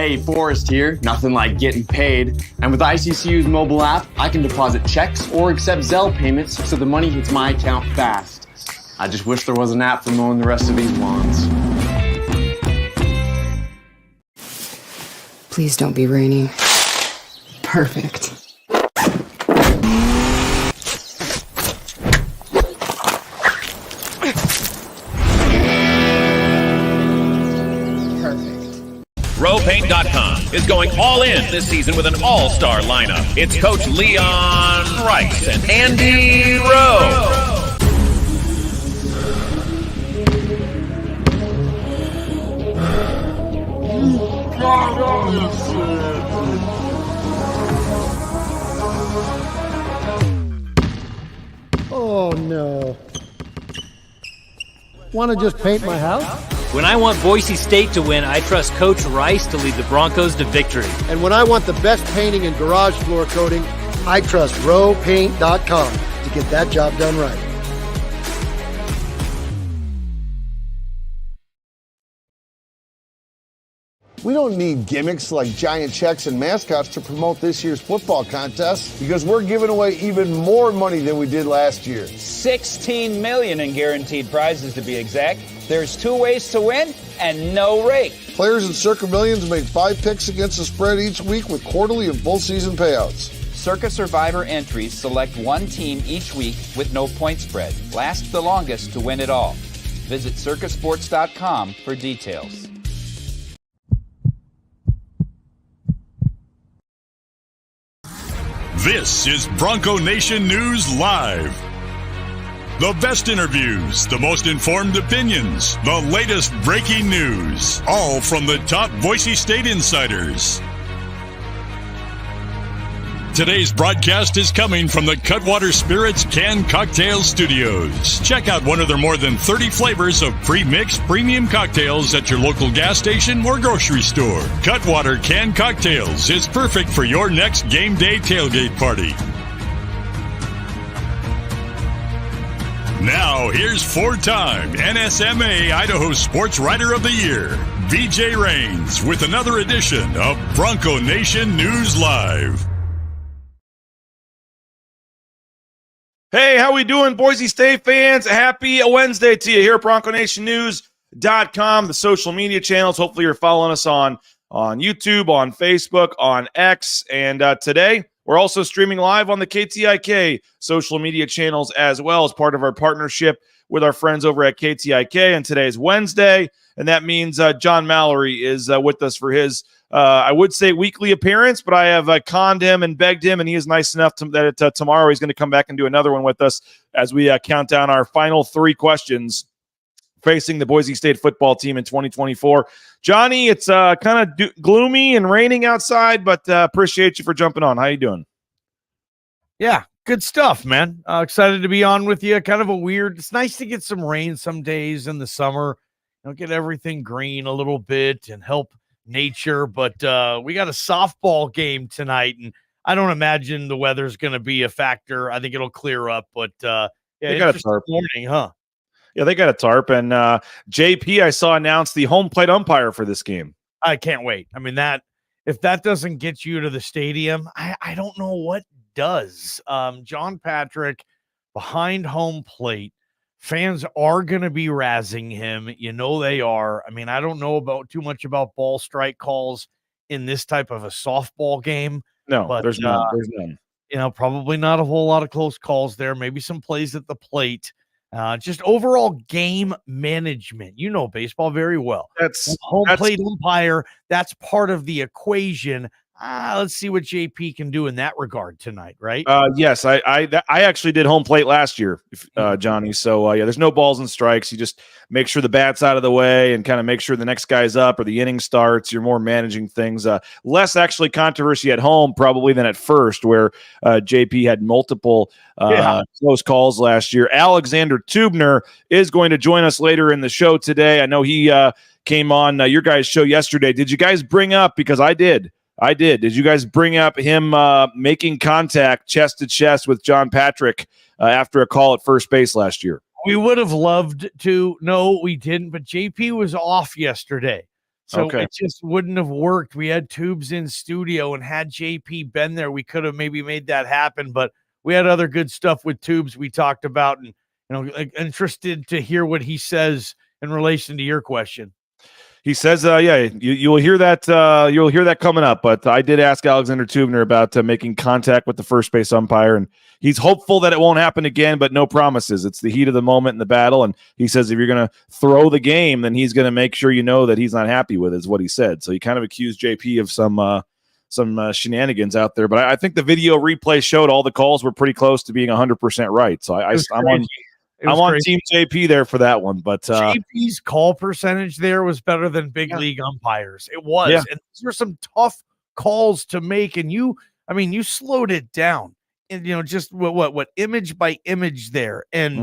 Hey, Forrest here. Nothing like getting paid. And with ICCU's mobile app, I can deposit checks or accept Zelle payments so the money hits my account fast. I just wish there was an app for mowing the rest of these lawns. Please don't be raining. Perfect. RowPaint.com is going all in this season with an all-star lineup. It's Coach Leon Rice and Andy Rowe. Oh no. Want to just paint my house? When I want Boise State to win, I trust Coach Rice to lead the Broncos to victory. And when I want the best painting and garage floor coating, I trust RowPaint.com to get that job done right. We don't need gimmicks like giant checks and mascots to promote this year's football contest because we're giving away even more money than we did last year. $16 million in guaranteed prizes to be exact. There's 2 ways to win and no rake. Players in Circa Millions make 5 picks against the spread each week with quarterly and full season payouts. Circa Survivor entries select one team each week with no point spread. Last the longest to win it all. Visit circasports.com for details. This is Bronco Nation News Live. The best interviews, the most informed opinions, the latest breaking news, all from the top Boise State insiders. Today's broadcast is coming from the Cutwater Spirits Canned Cocktail Studios. Check out one of their more than 30 flavors of pre-mixed premium cocktails at your local gas station or grocery store. Cutwater Canned Cocktails is perfect for your next game day tailgate party. Now, here's 4-time NSMA Idaho Sports Writer of the Year, BJ Rains, with another edition of Bronco Nation News Live. Hey, how we doing, Boise State fans? Happy Wednesday to you here at BroncoNationNews.com, the social media channels. Hopefully you're following us on YouTube, on Facebook, on X. And today, we're also streaming live on the KTIK social media channels as well as part of our partnership with our friends over at KTIK. And today is Wednesday, and that means John Mallory is with us for his I would say weekly appearance, but I have conned him and begged him, and he is nice enough that tomorrow he's going to come back and do another one with us as we count down our final 3 questions facing the Boise State football team in 2024. Johnny, it's kind of gloomy and raining outside, but appreciate you for jumping on. How you doing? Yeah, good stuff, man. Excited to be on with you. Kind of a weird, it's nice to get some rain some days in the summer, get everything green a little bit and help nature, but we got a softball game tonight, and I don't imagine the weather's going to be a factor. I think it'll clear up, but yeah, they got a tarp morning, huh? Yeah, they got a tarp, and JP I saw announced the home plate umpire for this game. I can't wait. I mean, that if that doesn't get you to the stadium, I don't know what does. John Patrick behind home plate. Fans are going to be razzing him. They are. I mean, I don't know too much about ball strike calls in this type of a softball game. No, but, there's none. There's none. Probably not a whole lot of close calls there. Maybe some plays at the plate. Just overall game management. Baseball very well. That's home plate umpire. That's part of the equation. Let's see what JP can do in that regard tonight, right? Yes, I actually did home plate last year, Johnny. So, there's no balls and strikes. You just make sure the bat's out of the way and kind of make sure the next guy's up or the inning starts. You're more managing things. Less actually controversy at home probably than at first, where JP had multiple close calls last year. Alexander Tubner is going to join us later in the show today. I know he came on your guys' show yesterday. Did you guys bring up, because I did. Did you guys bring up him making contact chest to chest with John Patrick after a call at first base last year? We would have loved to. No, we didn't. But JP was off yesterday. So Okay. it just wouldn't have worked. We had tubes in studio, and had JP been there, we could have maybe made that happen. But we had other good stuff with tubes we talked about, and interested to hear what he says in relation to your question. He says, you'll hear that. You'll hear that coming up. But I did ask Alexander Tubner about making contact with the first base umpire, and he's hopeful that it won't happen again, but no promises. It's the heat of the moment in the battle, and he says if you're going to throw the game, then he's going to make sure you know that he's not happy with it, is what he said. So he kind of accused JP of some shenanigans out there. But I think the video replay showed all the calls were pretty close to being 100% right. So I'm on Team JP there for that one, but JP's call percentage there was better than big league umpires. It was, and these were some tough calls to make. And you slowed it down, and just what image by image there, and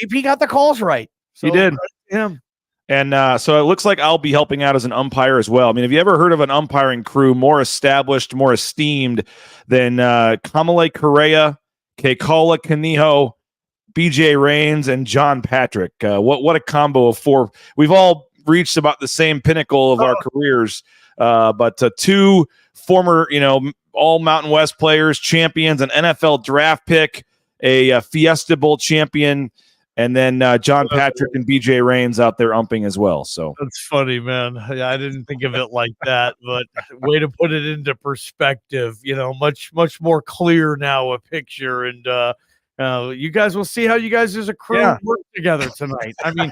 JP got the calls right. So, he did. Him. And so it looks like I'll be helping out as an umpire as well. I mean, have you ever heard of an umpiring crew more established, more esteemed than Kamale Correa, Kekala Kaniho, BJ Rains, and John Patrick? What a combo of four. We've all reached about the same pinnacle of our careers, but two former, all Mountain West players, champions, an NFL draft pick, a Fiesta Bowl champion, and then John Patrick and BJ Rains out there umping as well. So that's funny, man. Yeah, I didn't think of it like that, but way to put it into perspective. Much more clear now, a picture, and you guys will see how you guys as a crew work together tonight. I mean,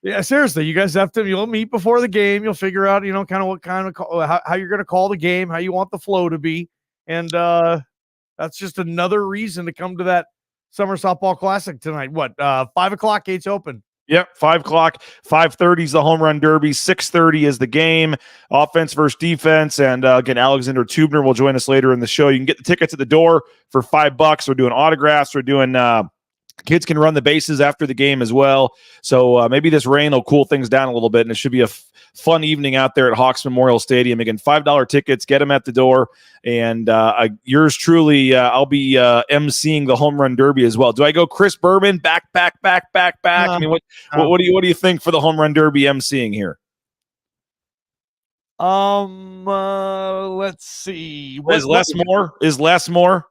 yeah, seriously, you guys you'll meet before the game. You'll figure out, kind of what kind of how you're going to call the game, how you want the flow to be. And that's just another reason to come to that Summer Softball Classic tonight. What, 5:00, gates open? Yep, 5:00, 5:30 is the home run derby, 6:30 is the game, offense versus defense, and again, Alexander Tubner will join us later in the show. You can get the tickets at the door for $5. We're doing autographs. We're doing kids can run the bases after the game as well. So maybe this rain will cool things down a little bit, and it should be a fun evening out there at Hawks Memorial Stadium. Again, $5 tickets, get them at the door. And yours truly, I'll be emceeing the home run derby as well. Do I go Chris Berman back? I mean, what do you think for the home run derby emceeing here? Let's see. Is less more?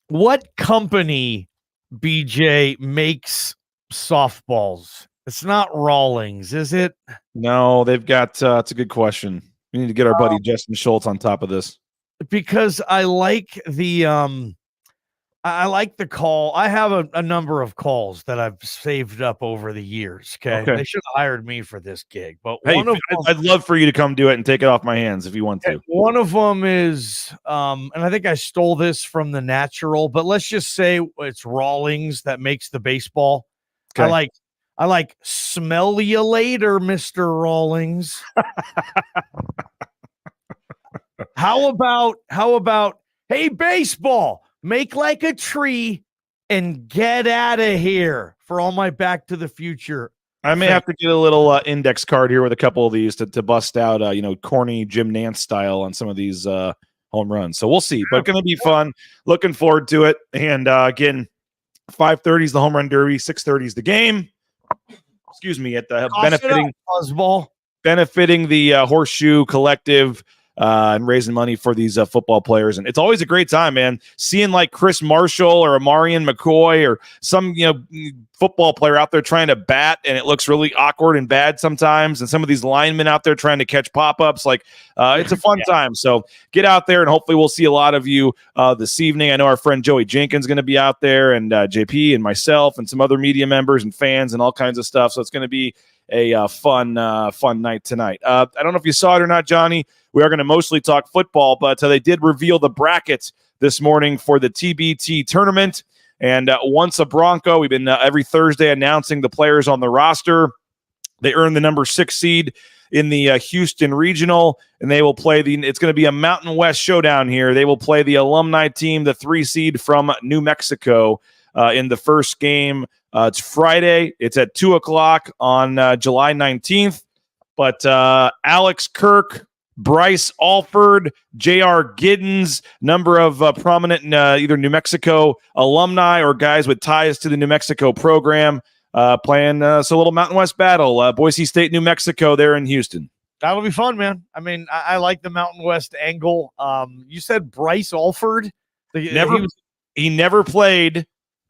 What company, BJ, makes softballs? It's not Rawlings, is it? No, they've got. It's a good question. We need to get our buddy Justin Schultz on top of this, because I like the call. I have a number of calls that I've saved up over the years. Okay. They should have hired me for this gig, but I'd love for you to come do it and take it off my hands if you want to. One of them is, and I think I stole this from The Natural, but let's just say it's Rawlings that makes the baseball. Okay. I like smell you later, Mr. Rawlings. How about, hey, baseball, make like a tree and get out of here, for all my Back to the Future. I may have to get a little index card here with a couple of these to bust out, corny Jim Nance style on some of these home runs. So we'll see, but going to be fun. Looking forward to it. And again, 5:30 is the home run derby, 6:30 is the game. Excuse me, at the benefiting the Horseshoe Collective and raising money for these football players. And it's always a great time, man. Seeing like Chris Marshall or Amarian McCoy or some football player out there trying to bat, and it looks really awkward and bad sometimes. And some of these linemen out there trying to catch pop-ups, it's a fun time. So get out there, and hopefully we'll see a lot of you this evening. I know our friend Joey Jenkins is going to be out there, and JP and myself and some other media members and fans and all kinds of stuff. So it's going to be a fun night tonight. I don't know if you saw it or not, Johnny. We are going to mostly talk football, but they did reveal the brackets this morning for the TBT tournament. And once a Bronco, we've been every Thursday announcing the players on the roster. They earned the number 6 seed in the Houston Regional, and they will play it's going to be a Mountain West showdown here. They will play the alumni team, the 3 seed from New Mexico, in the first game. It's Friday. It's at 2:00 on July 19th. But Alex Kirk, Bryce Alford, J.R. Giddens, number of prominent either New Mexico alumni or guys with ties to the New Mexico program playing a little Mountain West battle. Boise State, New Mexico, there in Houston. That'll be fun, man. I mean, I like the Mountain West angle. You said Bryce Alford. He never played.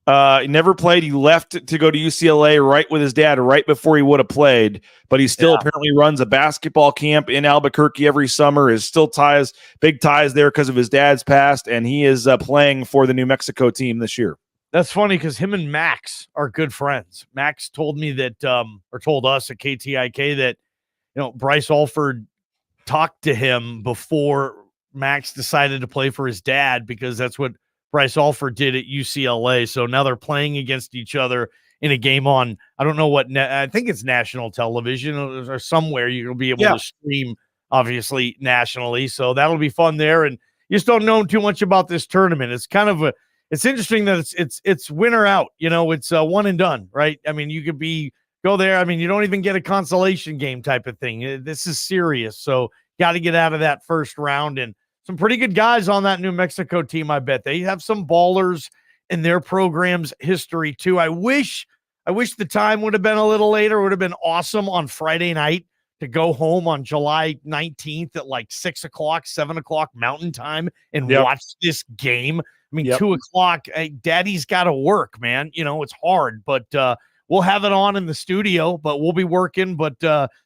He never played. He left to go to UCLA right with his dad right before he would have played. But he still apparently runs a basketball camp in Albuquerque every summer. Is still big ties there because of his dad's past, and he is playing for the New Mexico team this year. That's funny because him and Max are good friends. Max told me that, or told us at KTIK that, Bryce Alford talked to him before Max decided to play for his dad because that's what Bryce Alford did at UCLA. So now they're playing against each other in a game on, I don't know what, I think it's national television or somewhere you'll be able to stream, obviously, nationally. So that'll be fun there. And you just don't know too much about this tournament. It's kind of it's interesting that it's winner out. It's one and done, right? I mean, you could go there. I mean, you don't even get a consolation game type of thing. This is serious. So got to get out of that first round. And some pretty good guys on that New Mexico team, I bet. They have some ballers in their program's history, too. I wish the time would have been a little later. It would have been awesome on Friday night to go home on July 19th at like 6 o'clock, 7 o'clock Mountain Time and watch this game. I mean, 2 o'clock, daddy's got to work, man. It's hard, but we'll have it on in the studio, but we'll be working, but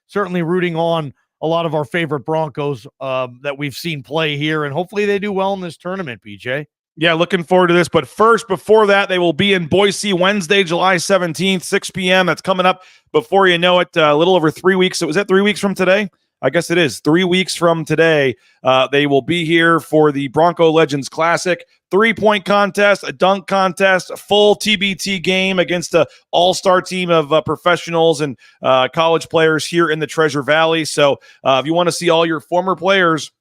certainly rooting on a lot of our favorite Broncos that we've seen play here, and hopefully they do well in this tournament, BJ. Yeah, looking forward to this. But first, before that, they will be in Boise Wednesday, July 17th, 6 p.m. That's coming up before you know it, a little over 3 weeks. Was that 3 weeks from today? I guess it is 3 weeks from today. They will be here for the Bronco Legends Classic, 3-point contest, a dunk contest, a full TBT game against an all-star team of professionals and college players here in the Treasure Valley. So if you want to see all your former players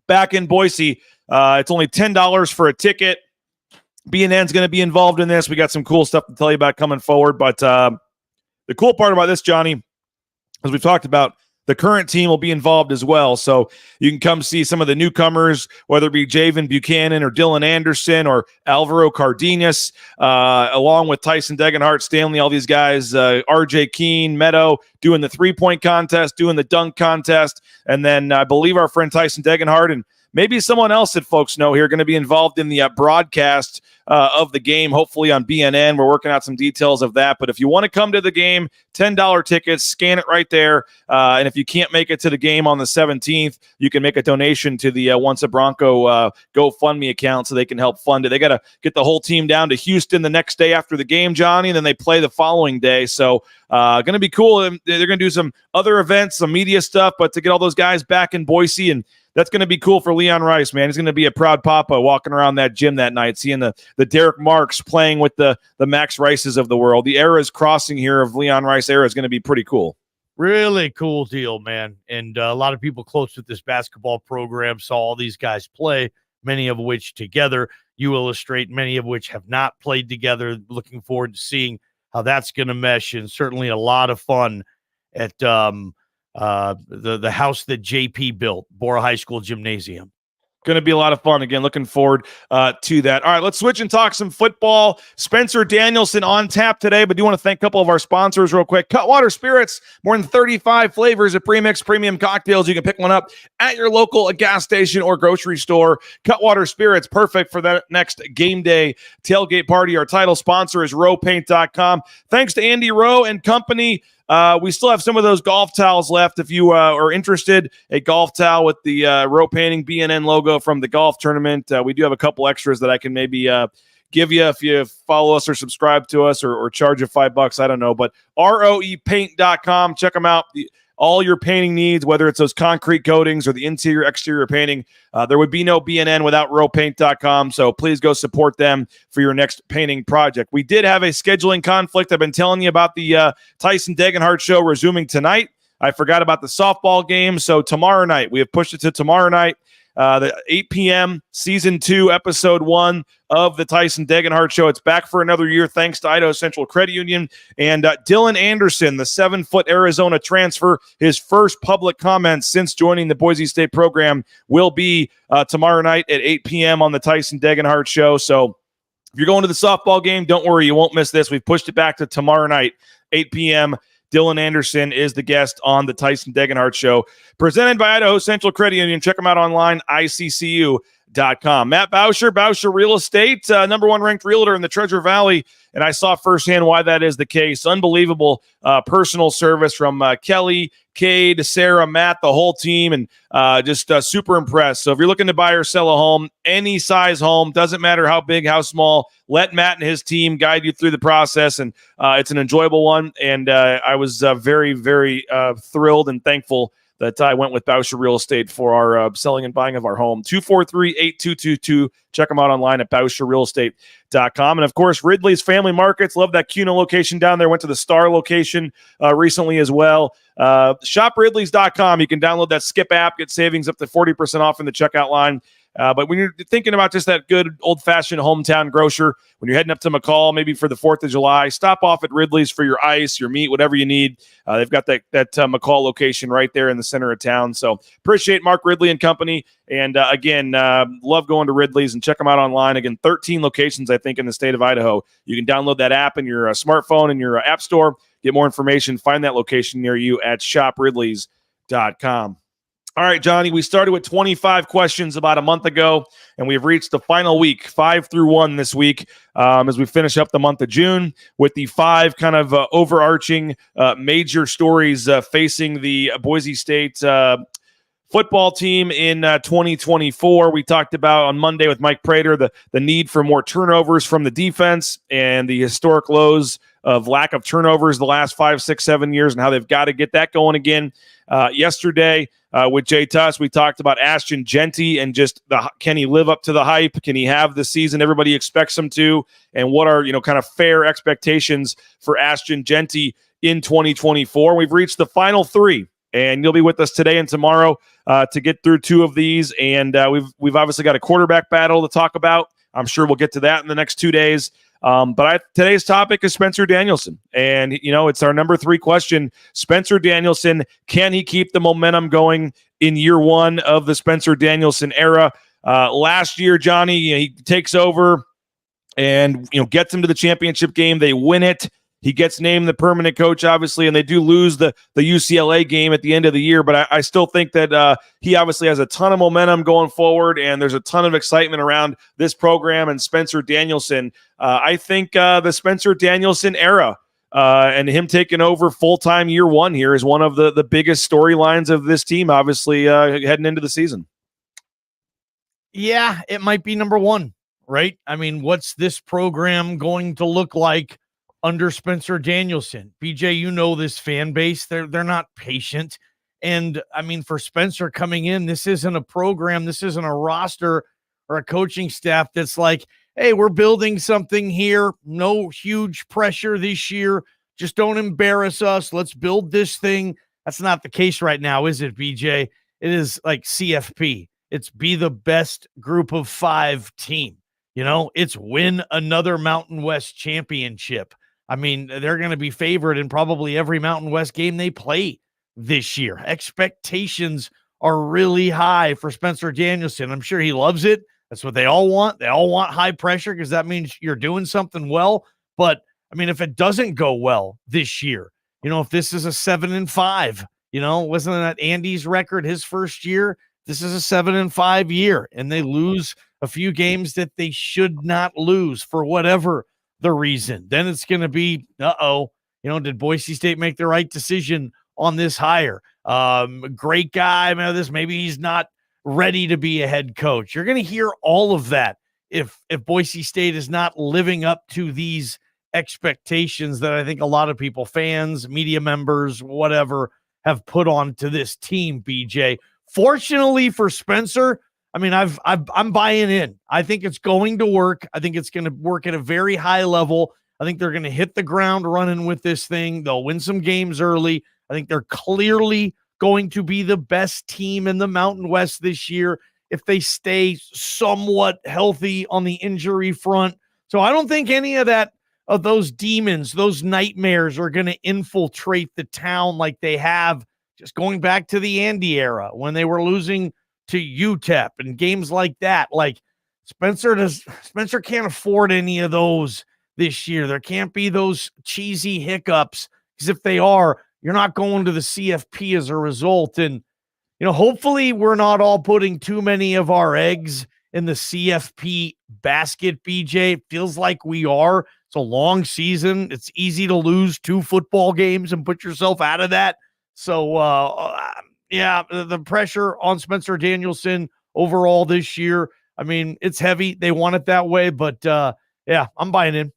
back in Boise, it's only $10 for a ticket. BNN is going to be involved in this. We got some cool stuff to tell you about coming forward. But the cool part about this, Johnny, as we've talked about, the current team will be involved as well. So you can come see some of the newcomers, whether it be Javen Buchanan or Dylan Anderson or Alvaro Cardenas, along with Tyson Degenhart, Stanley, all these guys, RJ Keene, Meadow, doing the 3-point contest, doing the dunk contest. And then I believe our friend Tyson Degenhart and maybe someone else that folks know here going to be involved in the broadcast of the game, hopefully on BNN. We're working out some details of that. But if you want to come to the game, $10 tickets, scan it right there. And if you can't make it to the game on the 17th, you can make a donation to the Once a Bronco GoFundMe account so they can help fund it. They got to get the whole team down to Houston the next day after the game, Johnny, and then they play the following day. So going to be cool. They're going to do some other events, some media stuff, but to get all those guys back in Boise, and that's going to be cool for Leon Rice, man. He's going to be a proud papa walking around that gym that night, seeing the Derek Marks playing with the Max Rices of the world. The era is crossing here of Leon Rice era is going to be pretty cool. Really cool deal, man. And a lot of people close with this basketball program saw all these guys play, many of which together you illustrate, many of which have not played together. Looking forward to seeing how that's going to mesh, and certainly a lot of fun at the house that JP built, Bora High School Gymnasium. Going to be a lot of fun. Again, looking forward to that. All right, let's switch and talk some football. Spencer Danielson on tap today, but do want to thank a couple of our sponsors real quick. Cutwater Spirits, more than 35 flavors of premixed premium cocktails. You can pick one up at your local gas station or grocery store. Cutwater Spirits, perfect for that next game day tailgate party. Our title sponsor is rowpaint.com. Thanks to Andy Rowe and company. We still have some of those golf towels left. If you are interested, a golf towel with the row painting BNN logo from the golf tournament. We do have a couple extras that I can maybe give you if you follow us or subscribe to us or charge you $5. I don't know, but roepaint.com. Check them out. All your painting needs, whether it's those concrete coatings or the interior, exterior painting. There would be no BNN without roepaint.com, so please go support them for your next painting project. We did have a scheduling conflict. I've been telling you about the Tyson Degenhart show resuming tonight. I forgot about the softball game, so tomorrow night. We have pushed it to tomorrow night. The 8 p.m. Season 2, Episode 1 of the Tyson Degenhart Show. It's back for another year thanks to Idaho Central Credit Union. And Dylan Anderson, the 7-foot Arizona transfer, his first public comments since joining the Boise State program will be tomorrow night at 8 p.m. on the Tyson Degenhart Show. So if you're going to the softball game, don't worry, you won't miss this. We've pushed it back to tomorrow night, 8 p.m., Dylan Anderson is the guest on the Tyson Degenhardt Show, presented by Idaho Central Credit Union. Check them out online, iccu.com. Matt Bauscher Real Estate, number one ranked realtor in the Treasure Valley, and I saw firsthand why that is the case. Unbelievable personal service from Kelly, Cade, Sarah, Matt, the whole team, and just super impressed. So if you're looking to buy or sell a home, any size home, doesn't matter how big, how small, let Matt and his team guide you through the process, and it's an enjoyable one. And I was very, very thrilled and thankful that I went with Bauscher Real Estate for our selling and buying of our home. 243-8222. Check them out online at BauscherRealEstate.com. And, of course, Ridley's Family Markets. Love that Cuno location down there. Went to the Star location recently as well. ShopRidleys.com. You can download that Skip app, get savings up to 40% off in the checkout line. But when you're thinking about just that good old-fashioned hometown grocer, when you're heading up to McCall, maybe for the 4th of July, stop off at Ridley's for your ice, your meat, whatever you need. They've got that McCall location right there in the center of town. So appreciate Mark Ridley and company. And again, love going to Ridley's, and check them out online. Again, 13 locations, I think, in the state of Idaho. You can download that app in your smartphone in your app store. Get more information. Find that location near you at shopridleys.com. All right, Johnny, we started with 25 questions about a month ago, and we've reached the final week, 5 through 1 this week, as we finish up the month of June with the 5 kind of overarching major stories facing the Boise State football team in 2024. We talked about on Monday with Mike Prater the need for more turnovers from the defense and the historic lows of lack of turnovers the last 5, 6, 7 years, and how they've got to get that going again. Yesterday with Jay Tuss, we talked about Ashton Genty and just can he live up to the hype? Can he have the season everybody expects him to? And what are kind of fair expectations for Ashton Genty in 2024? We've reached the final 3. And you'll be with us today and tomorrow to get through 2 of these. And we've obviously got a quarterback battle to talk about. I'm sure we'll get to that in the next 2 days. But today's topic is Spencer Danielson. And, it's our number 3 question. Spencer Danielson, can he keep the momentum going in year 1 of the Spencer Danielson era? Last year, Johnny, he takes over and, gets him to the championship game. They win it. He gets named the permanent coach, obviously, and they do lose the UCLA game at the end of the year. But I still think that he obviously has a ton of momentum going forward, and there's a ton of excitement around this program and Spencer Danielson. I think the Spencer Danielson era and him taking over full-time year 1 here is one of the biggest storylines of this team, obviously, heading into the season. Yeah, it might be number 1, right? I mean, what's this program going to look like under Spencer Danielson? BJ, this fan base, they're not patient. And I mean, for Spencer coming in, this isn't a program, this isn't a roster or a coaching staff that's like, hey, we're building something here. No huge pressure this year. Just don't embarrass us. Let's build this thing. That's not the case right now, is it, BJ? It is like CFP. It's be the best group of 5 team. It's win another Mountain West championship. I mean, they're going to be favored in probably every Mountain West game they play this year. Expectations are really high for Spencer Danielson. I'm sure he loves it. That's what they all want. They all want high pressure because that means you're doing something well. But, I mean, if it doesn't go well this year, if this is a 7-5, wasn't that Andy's record his first year? This is a 7-5 year, and they lose a few games that they should not lose for whatever the reason. Then it's going to be, did Boise State make the right decision on this hire? Great guy, maybe he's not ready to be a head coach. You're going to hear all of that if Boise State is not living up to these expectations that I think a lot of people, fans, media members, whatever, have put on to this team, BJ. Fortunately for Spencer, I mean, I'm buying in. I think it's going to work. I think it's going to work at a very high level. I think they're going to hit the ground running with this thing. They'll win some games early. I think they're clearly going to be the best team in the Mountain West this year if they stay somewhat healthy on the injury front. So I don't think any of those demons, those nightmares are going to infiltrate the town like they have just going back to the Andy era when they were losing to UTEP and games like that. Like Spencer can't afford any of those this year. There can't be those cheesy hiccups Because if they are, you're not going to the CFP as a result. And, hopefully we're not all putting too many of our eggs in the CFP basket, BJ. It feels like we are. It's a long season. It's easy to lose 2 football games and put yourself out of that. So, the pressure on Spencer Danielson overall this year, it's heavy. They want it that way, but I'm buying in.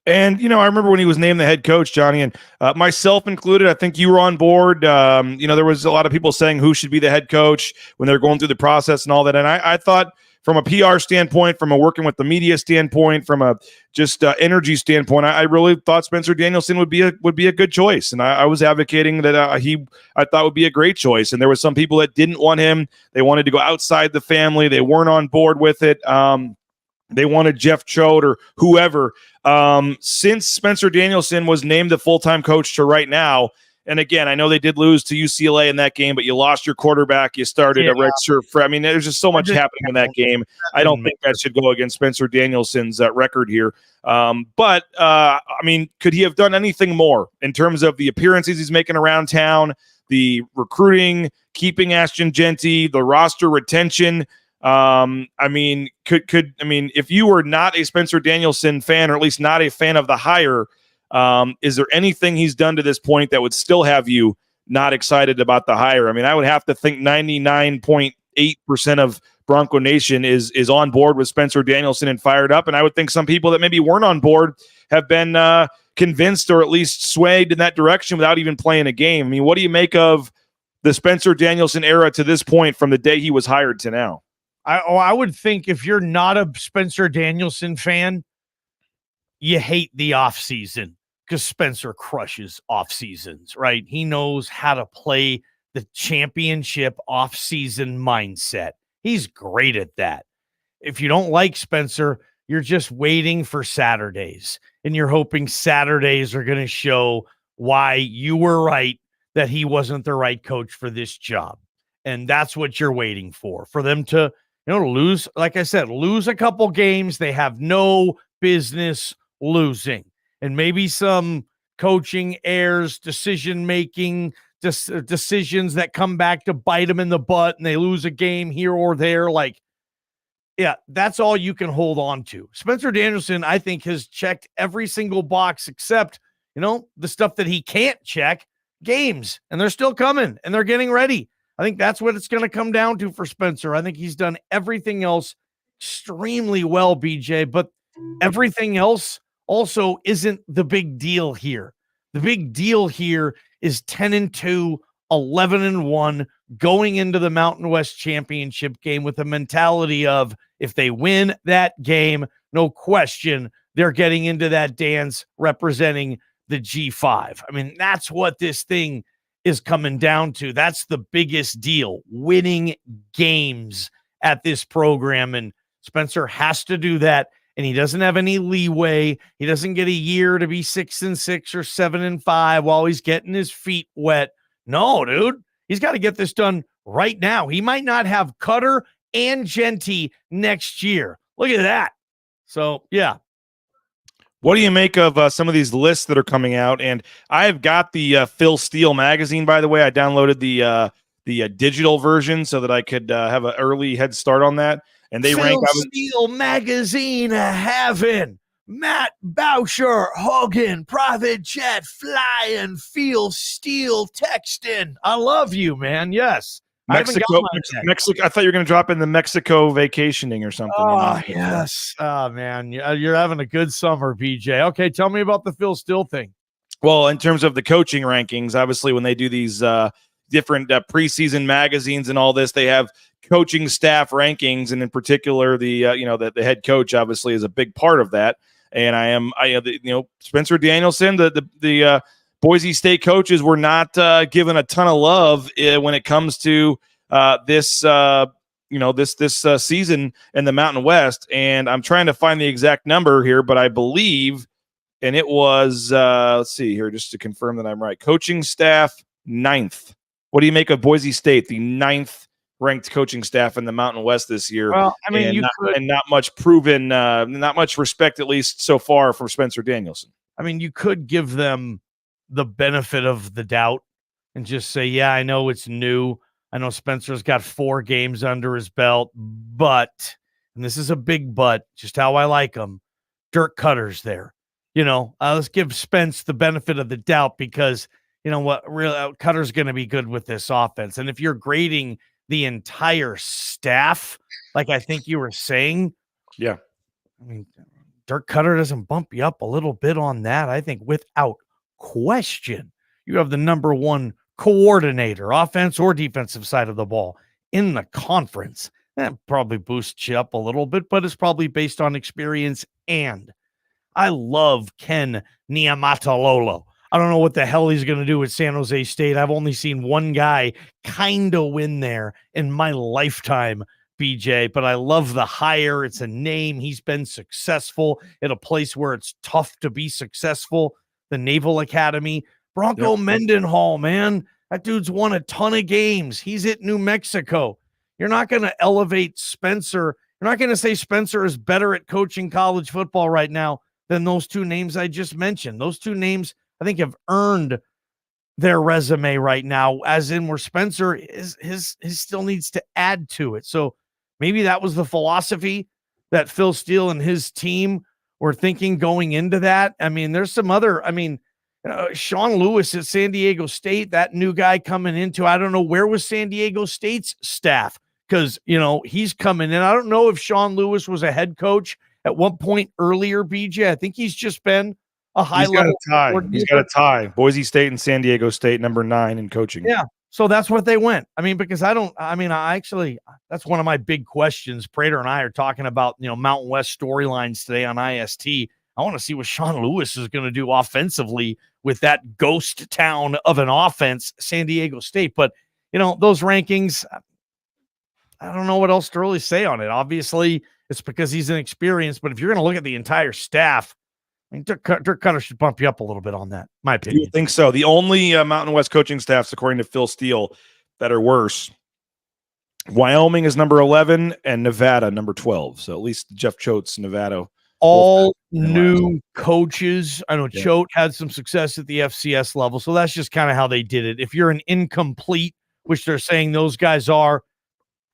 And, I remember when he was named the head coach, Johnny, and myself included, I think you were on board. There was a lot of people saying who should be the head coach when they're going through the process and all that. And I thought from a PR standpoint, from a working with the media standpoint, from a just energy standpoint, I really thought Spencer Danielson would be a good choice. And I was advocating that I thought would be a great choice. And there were some people that didn't want him. They wanted to go outside the family. They weren't on board with it. They wanted Jeff Choate or whoever. Since Spencer Danielson was named the full-time coach to right now, and again, I know they did lose to UCLA in that game, but you lost your quarterback. You started a redshirt. There's just so much happening in that game. I don't think that should go against Spencer Danielson's record here. But could he have done anything more in terms of the appearances he's making around town, the recruiting, keeping Ashton Genty, the roster retention? If you were not a Spencer Danielson fan, or at least not a fan of the hire, is there anything he's done to this point that would still have you not excited about the hire? I would have to think 99.8% of Bronco Nation is on board with Spencer Danielson and fired up. And I would think some people that maybe weren't on board have been convinced or at least swayed in that direction without even playing a game. What do you make of the Spencer Danielson era to this point from the day he was hired to now? I would think if you're not a Spencer Danielson fan, you hate the offseason because Spencer crushes off seasons, right? He knows how to play the championship off-season mindset. He's great at that. If you don't like Spencer, you're just waiting for Saturdays, and you're hoping Saturdays are going to show why you were right, that he wasn't the right coach for this job. And that's what you're waiting for them to lose, like I said, lose a couple games they have no business losing. And maybe some coaching errors, decision-making, decisions that come back to bite them in the butt and they lose a game here or there. That's all you can hold on to. Spencer Danielson, I think, has checked every single box except, the stuff that he can't check, games. And they're still coming and they're getting ready. I think that's what it's going to come down to for Spencer. I think he's done everything else extremely well, BJ, but everything else also isn't the big deal here. The big deal here is 10-2, 11-1, going into the Mountain West Championship game with the mentality of if they win that game, no question, they're getting into that dance representing the G5. That's what this thing is coming down to. That's the biggest deal, winning games at this program. And Spencer has to do that. And he doesn't have any leeway. He doesn't get a year to be 6-6 or 7-5 while he's getting his feet wet. No, dude, he's got to get this done right now. He might not have Cutter and Genty next year. Look at that. So, yeah. What do you make of some of these lists that are coming out? And I've got the Phil Steele magazine, by the way. I downloaded the digital version so that I could have an early head start on that. And they rank Steele magazine having Matt Boucher, Hogan, private jet, flying, Phil Steele texting. I love you, man. Yes. Mexico. I thought you were going to drop in the Mexico vacationing or something. Oh, yes. Oh, man. You're having a good summer, BJ. Okay, tell me about the Phil Steele thing. Well, in terms of the coaching rankings, obviously when they do these different preseason magazines and all this, they have coaching staff rankings, and in particular, the head coach obviously is a big part of that. And Spencer Danielson, the Boise State coaches were not given a ton of love when it comes to this season in the Mountain West. And I'm trying to find the exact number here, but I believe, and it was, let's see here, just to confirm that I'm right. Coaching staff, 9th. What do you make of Boise State, the 9th ranked coaching staff in the Mountain West this year? Well, not much proven, not much respect, at least so far, from Spencer Danielson. You could give them the benefit of the doubt and just say, yeah, I know it's new. I know Spencer's got 4 games under his belt, but, and this is a big but, just how I like him, Dirk Cutter's there. Let's give Spence the benefit of the doubt because, you know what, really, Cutter's going to be good with this offense. And if you're grading the entire staff, like I think you were saying, yeah, I mean, Dirk Cutter doesn't bump you up a little bit on that. I think without question, you have the number 1 coordinator, offense or defensive side of the ball in the conference. That probably boosts you up a little bit, but it's probably based on experience. And I love Ken Niumatalolo. I don't know what the hell he's going to do at San Jose State. I've only seen one guy kind of win there in my lifetime, BJ, but I love the hire. It's a name. He's been successful at a place where it's tough to be successful, the Naval Academy. Bronco Mendenhall, man, that dude's won a ton of games. He's at New Mexico. You're not going to elevate Spencer. You're not going to say Spencer is better at coaching college football right now than those 2 names I just mentioned. Those 2 names, I think, have earned their resume right now, as in where Spencer his still needs to add to it. So maybe that was the philosophy that Phil Steele and his team were thinking going into that. I mean, there's some other, Sean Lewis at San Diego State, that new guy coming into, I don't know, where was San Diego State's staff? Because, he's coming in. I don't know if Sean Lewis was a head coach at one point earlier, BJ. I think he's just been a high level. He's got a tie. Boise State and San Diego State, number 9 in coaching. Yeah. So that's what they went. Because that's one of my big questions. Prater and I are talking about, Mountain West storylines today on IST. I want to see what Sean Lewis is going to do offensively with that ghost town of an offense, San Diego State. But, those rankings, I don't know what else to really say on it. Obviously, it's because he's inexperienced. But if you're going to look at the entire staff, Dirk Cutter should bump you up a little bit on that, my opinion. You think so? The only Mountain West coaching staffs, according to Phil Steele, that are worse, Wyoming is number 11 and Nevada number 12. So at least Jeff Choate's Nevada. All new coaches. I know Choate had some success at the FCS level, so that's just kind of how they did it. If you're an incomplete, which they're saying those guys are,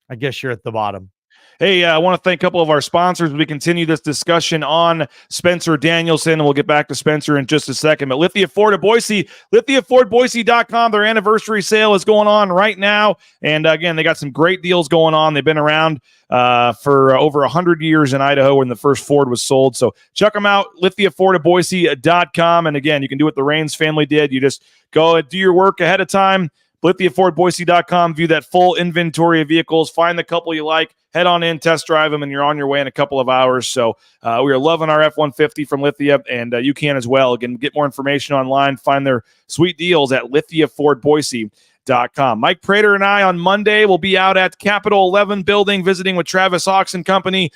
I guess you're at the bottom. Hey, I want to thank a couple of our sponsors. We continue this discussion on Spencer Danielson, and we'll get back to Spencer in just a second. But Lithia Ford of Boise, lithiafordboise.com. Their anniversary sale is going on right now. And again, they got some great deals going on. They've been around for over 100 years in Idaho when the first Ford was sold. So check them out, lithiafordboise.com. And again, you can do what the Raines family did. You just go and do your work ahead of time. lithiafordboise.com. View that full inventory of vehicles. Find the couple you like. Head on in, test drive them, and you're on your way in a couple of hours. So we are loving our F-150 from Lithia, and you can as well. Again, get more information online. Find their sweet deals at lithiafordboise.com. Mike Prater and I on Monday will be out at Capitol 11 building visiting with Travis Hawks and company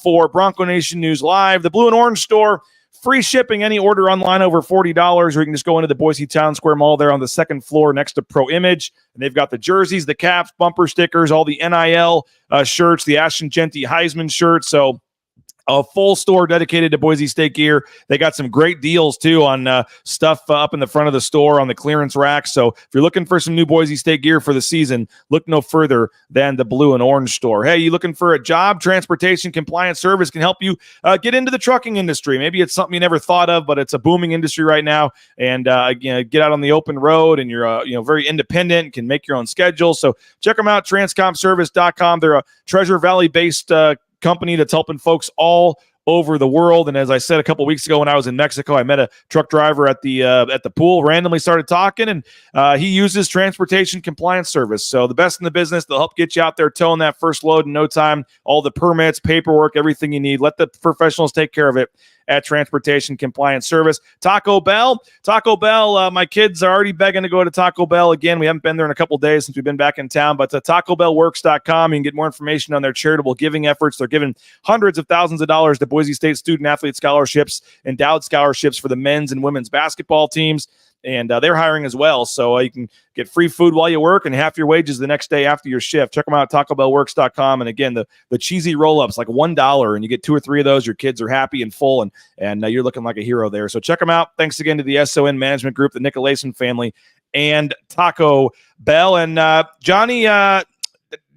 for Bronco Nation News Live. The Blue and Orange store. Free shipping, any order online over $40, or you can just go into the Boise Town Square Mall there on the second floor next to Pro Image. And they've got the jerseys, the caps, bumper stickers, all the NIL shirts, the Ashton Genty Heisman shirt. So a full store dedicated to Boise State gear. They got some great deals, too, on stuff up in the front of the store on the clearance rack. So if you're looking for some new Boise State gear for the season, look no further than the Blue and Orange store. Hey, you looking for a job? Transportation Compliance Service can help you get into the trucking industry. Maybe it's something you never thought of, but it's a booming industry right now. And get out on the open road, and you're very independent, can make your own schedule. So check them out, transcomservice.com. They're a Treasure Valley-based company that's helping folks all over the world. And as I said a couple weeks ago when I was in Mexico, I met a truck driver at the pool, randomly started talking, and he uses Transportation Compliance Service. So the best in the business. They'll help get you out there towing that first load in no time, all the permits, paperwork, everything you need. Let the professionals take care of it at Transportation Compliance Service. Taco Bell, my kids are already begging to go to Taco Bell again. We haven't been there in a couple days since we've been back in town, but TacoBellWorks.com. You can get more information on their charitable giving efforts. They're giving hundreds of thousands of dollars to Boise State student-athlete scholarships, endowed scholarships for the men's and women's basketball teams. and they're hiring as well. So you can get free food while you work and half your wages the next day after your shift. Check them out at TacoBellWorks.com. And again, the cheesy roll-ups, like $1, and you get 2 or 3 of those. Your kids are happy and full, and you're looking like a hero there. So check them out. Thanks again to the SON Management Group, the Nicolason family, and Taco Bell. And Johnny,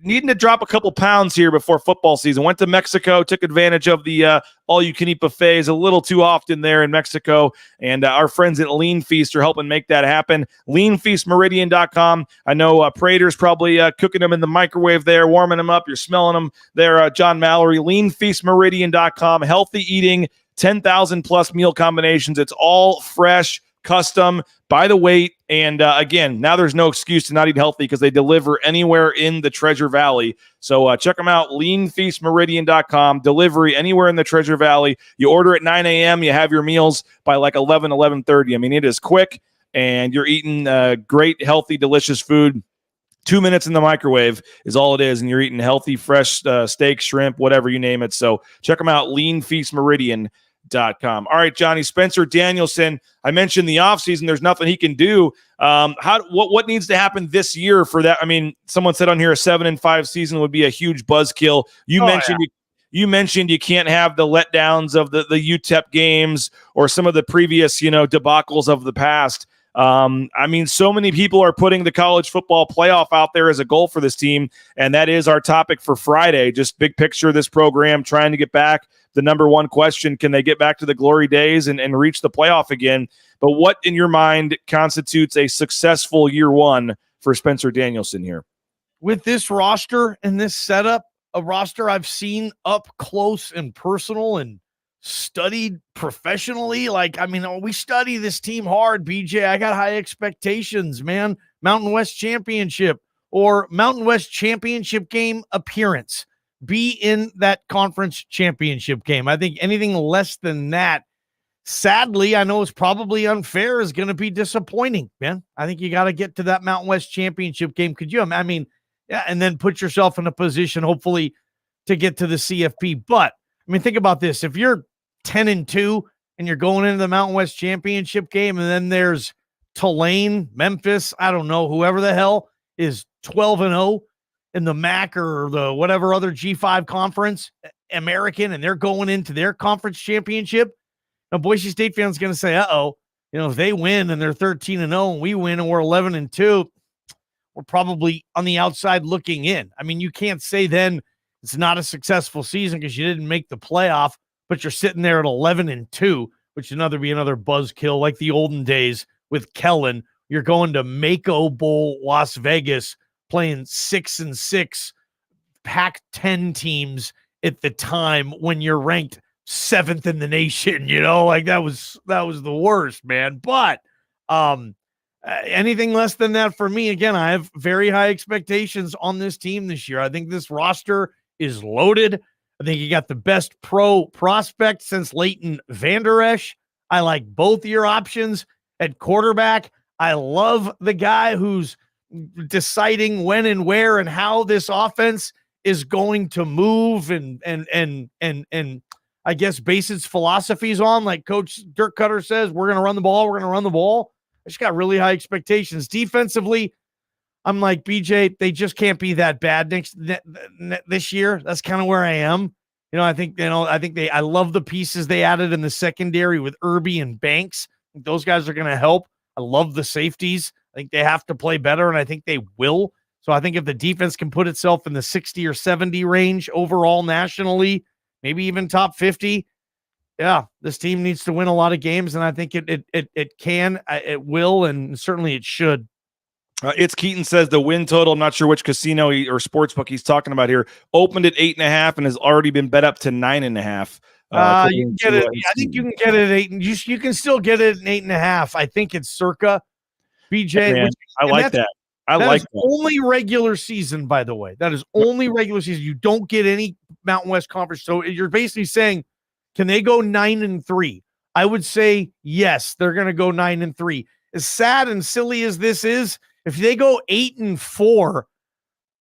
needing to drop a couple pounds here before football season. Went to Mexico, took advantage of the all-you-can-eat buffets a little too often there in Mexico, and our friends at Lean Feast are helping make that happen. LeanFeastMeridian.com. I know Prater's probably cooking them in the microwave there, warming them up. You're smelling them there, John Mallory. LeanFeastMeridian.com. Healthy eating, 10,000-plus meal combinations. It's all fresh, custom, by the weight, and again, now there's no excuse to not eat healthy because they deliver anywhere in the Treasure Valley. So check them out, leanfeastmeridian.com. Delivery anywhere in the Treasure Valley. You order at 9 a.m., you have your meals by like 11:30. I mean, it is quick, and you're eating great, healthy, delicious food. 2 minutes in the microwave is all it is, and you're eating healthy, fresh steak, shrimp, whatever you name it. So check them out, leanfeastmeridian.com. All right, Johnny, Spencer Danielson. I mentioned the offseason. There's nothing he can do. What needs to happen this year for that? I mean, someone said on here a 7-5 season would be a huge buzzkill. You mentioned you can't have the letdowns of the UTEP games or some of the previous, debacles of the past. I mean, so many people are putting the college football playoff out there as a goal for this team, and that is our topic for Friday. Just big picture of this program, trying to get back. The number one question, can they get back to the glory days and reach the playoff again? But what, in your mind, constitutes a successful year one for Spencer Danielson here? With this roster and this setup, a roster I've seen up close and personal and studied professionally. We study this team hard, BJ. I got high expectations, man. Mountain West Championship or Mountain West Championship game appearance. Be in that conference championship game. I think anything less than that, sadly, I know it's probably unfair, is going to be disappointing, man. I think you got to get to that Mountain West Championship game. Could you? I mean, yeah, and then put yourself in a position, hopefully, to get to the CFP. But I mean, think about this: if you're 10-2 and you're going into the Mountain West Championship game, and then there's Tulane, Memphis, I don't know, whoever the hell is 12-0 in the MAC or the whatever other G5 conference, American, and they're going into their conference championship. Now, Boise State fans going to say, if they win and they're 13-0 and we win and we're 11-2, we're probably on the outside looking in. I mean, you can't say then it's not a successful season because you didn't make the playoff, but you're sitting there at 11-2, which would be another buzzkill like the olden days with Kellen. You're going to Mako Bowl, Las Vegas, playing 6-6 Pac-10 teams at the time when you're ranked 7th in the nation, that was the worst, man. But anything less than that for me, again, I have very high expectations on this team this year. I think this roster is loaded. I think you got the best pro prospect since Leighton Vander Esch. I like both your options at quarterback. I love the guy who's deciding when and where and how this offense is going to move and I guess base its philosophies on, like Coach Dirk Cutter says, we're going to run the ball. I just got really high expectations. Defensively, I'm like, BJ, they just can't be that bad this year. That's kind of where I am. I love the pieces they added in the secondary with Irby and Banks. I think those guys are going to help. I love the safeties. I think they have to play better, and I think they will. So I think if the defense can put itself in the 60 or 70 range overall nationally, maybe even top 50, yeah, this team needs to win a lot of games, and I think it can, it will, and certainly it should. It's Keaton says the win total, I'm not sure which casino or sportsbook he's talking about here, opened at 8.5 and has already been bet up to 9.5. You can get it. I think you can get it at 8. You can still get it at 8.5. I think it's circa BJ. Man, I like that. I like that. Only regular season, by the way. That is only regular season. You don't get any Mountain West Conference. So you're basically saying, can they go 9-3? I would say yes. They're going to go 9-3. As sad and silly as this is, if they go 8-4,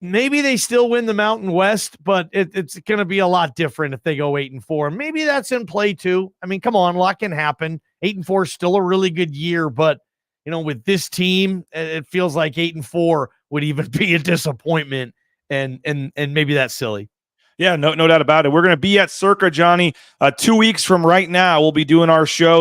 maybe they still win the Mountain West, but it's going to be a lot different if they go 8-4. Maybe that's in play too. I mean, come on, a lot can happen. 8-4 is still a really good year, but with this team, it feels like 8-4 would even be a disappointment, and maybe that's silly. Yeah, no doubt about it. We're going to be at Circa, Johnny, 2 weeks from right now. We'll be doing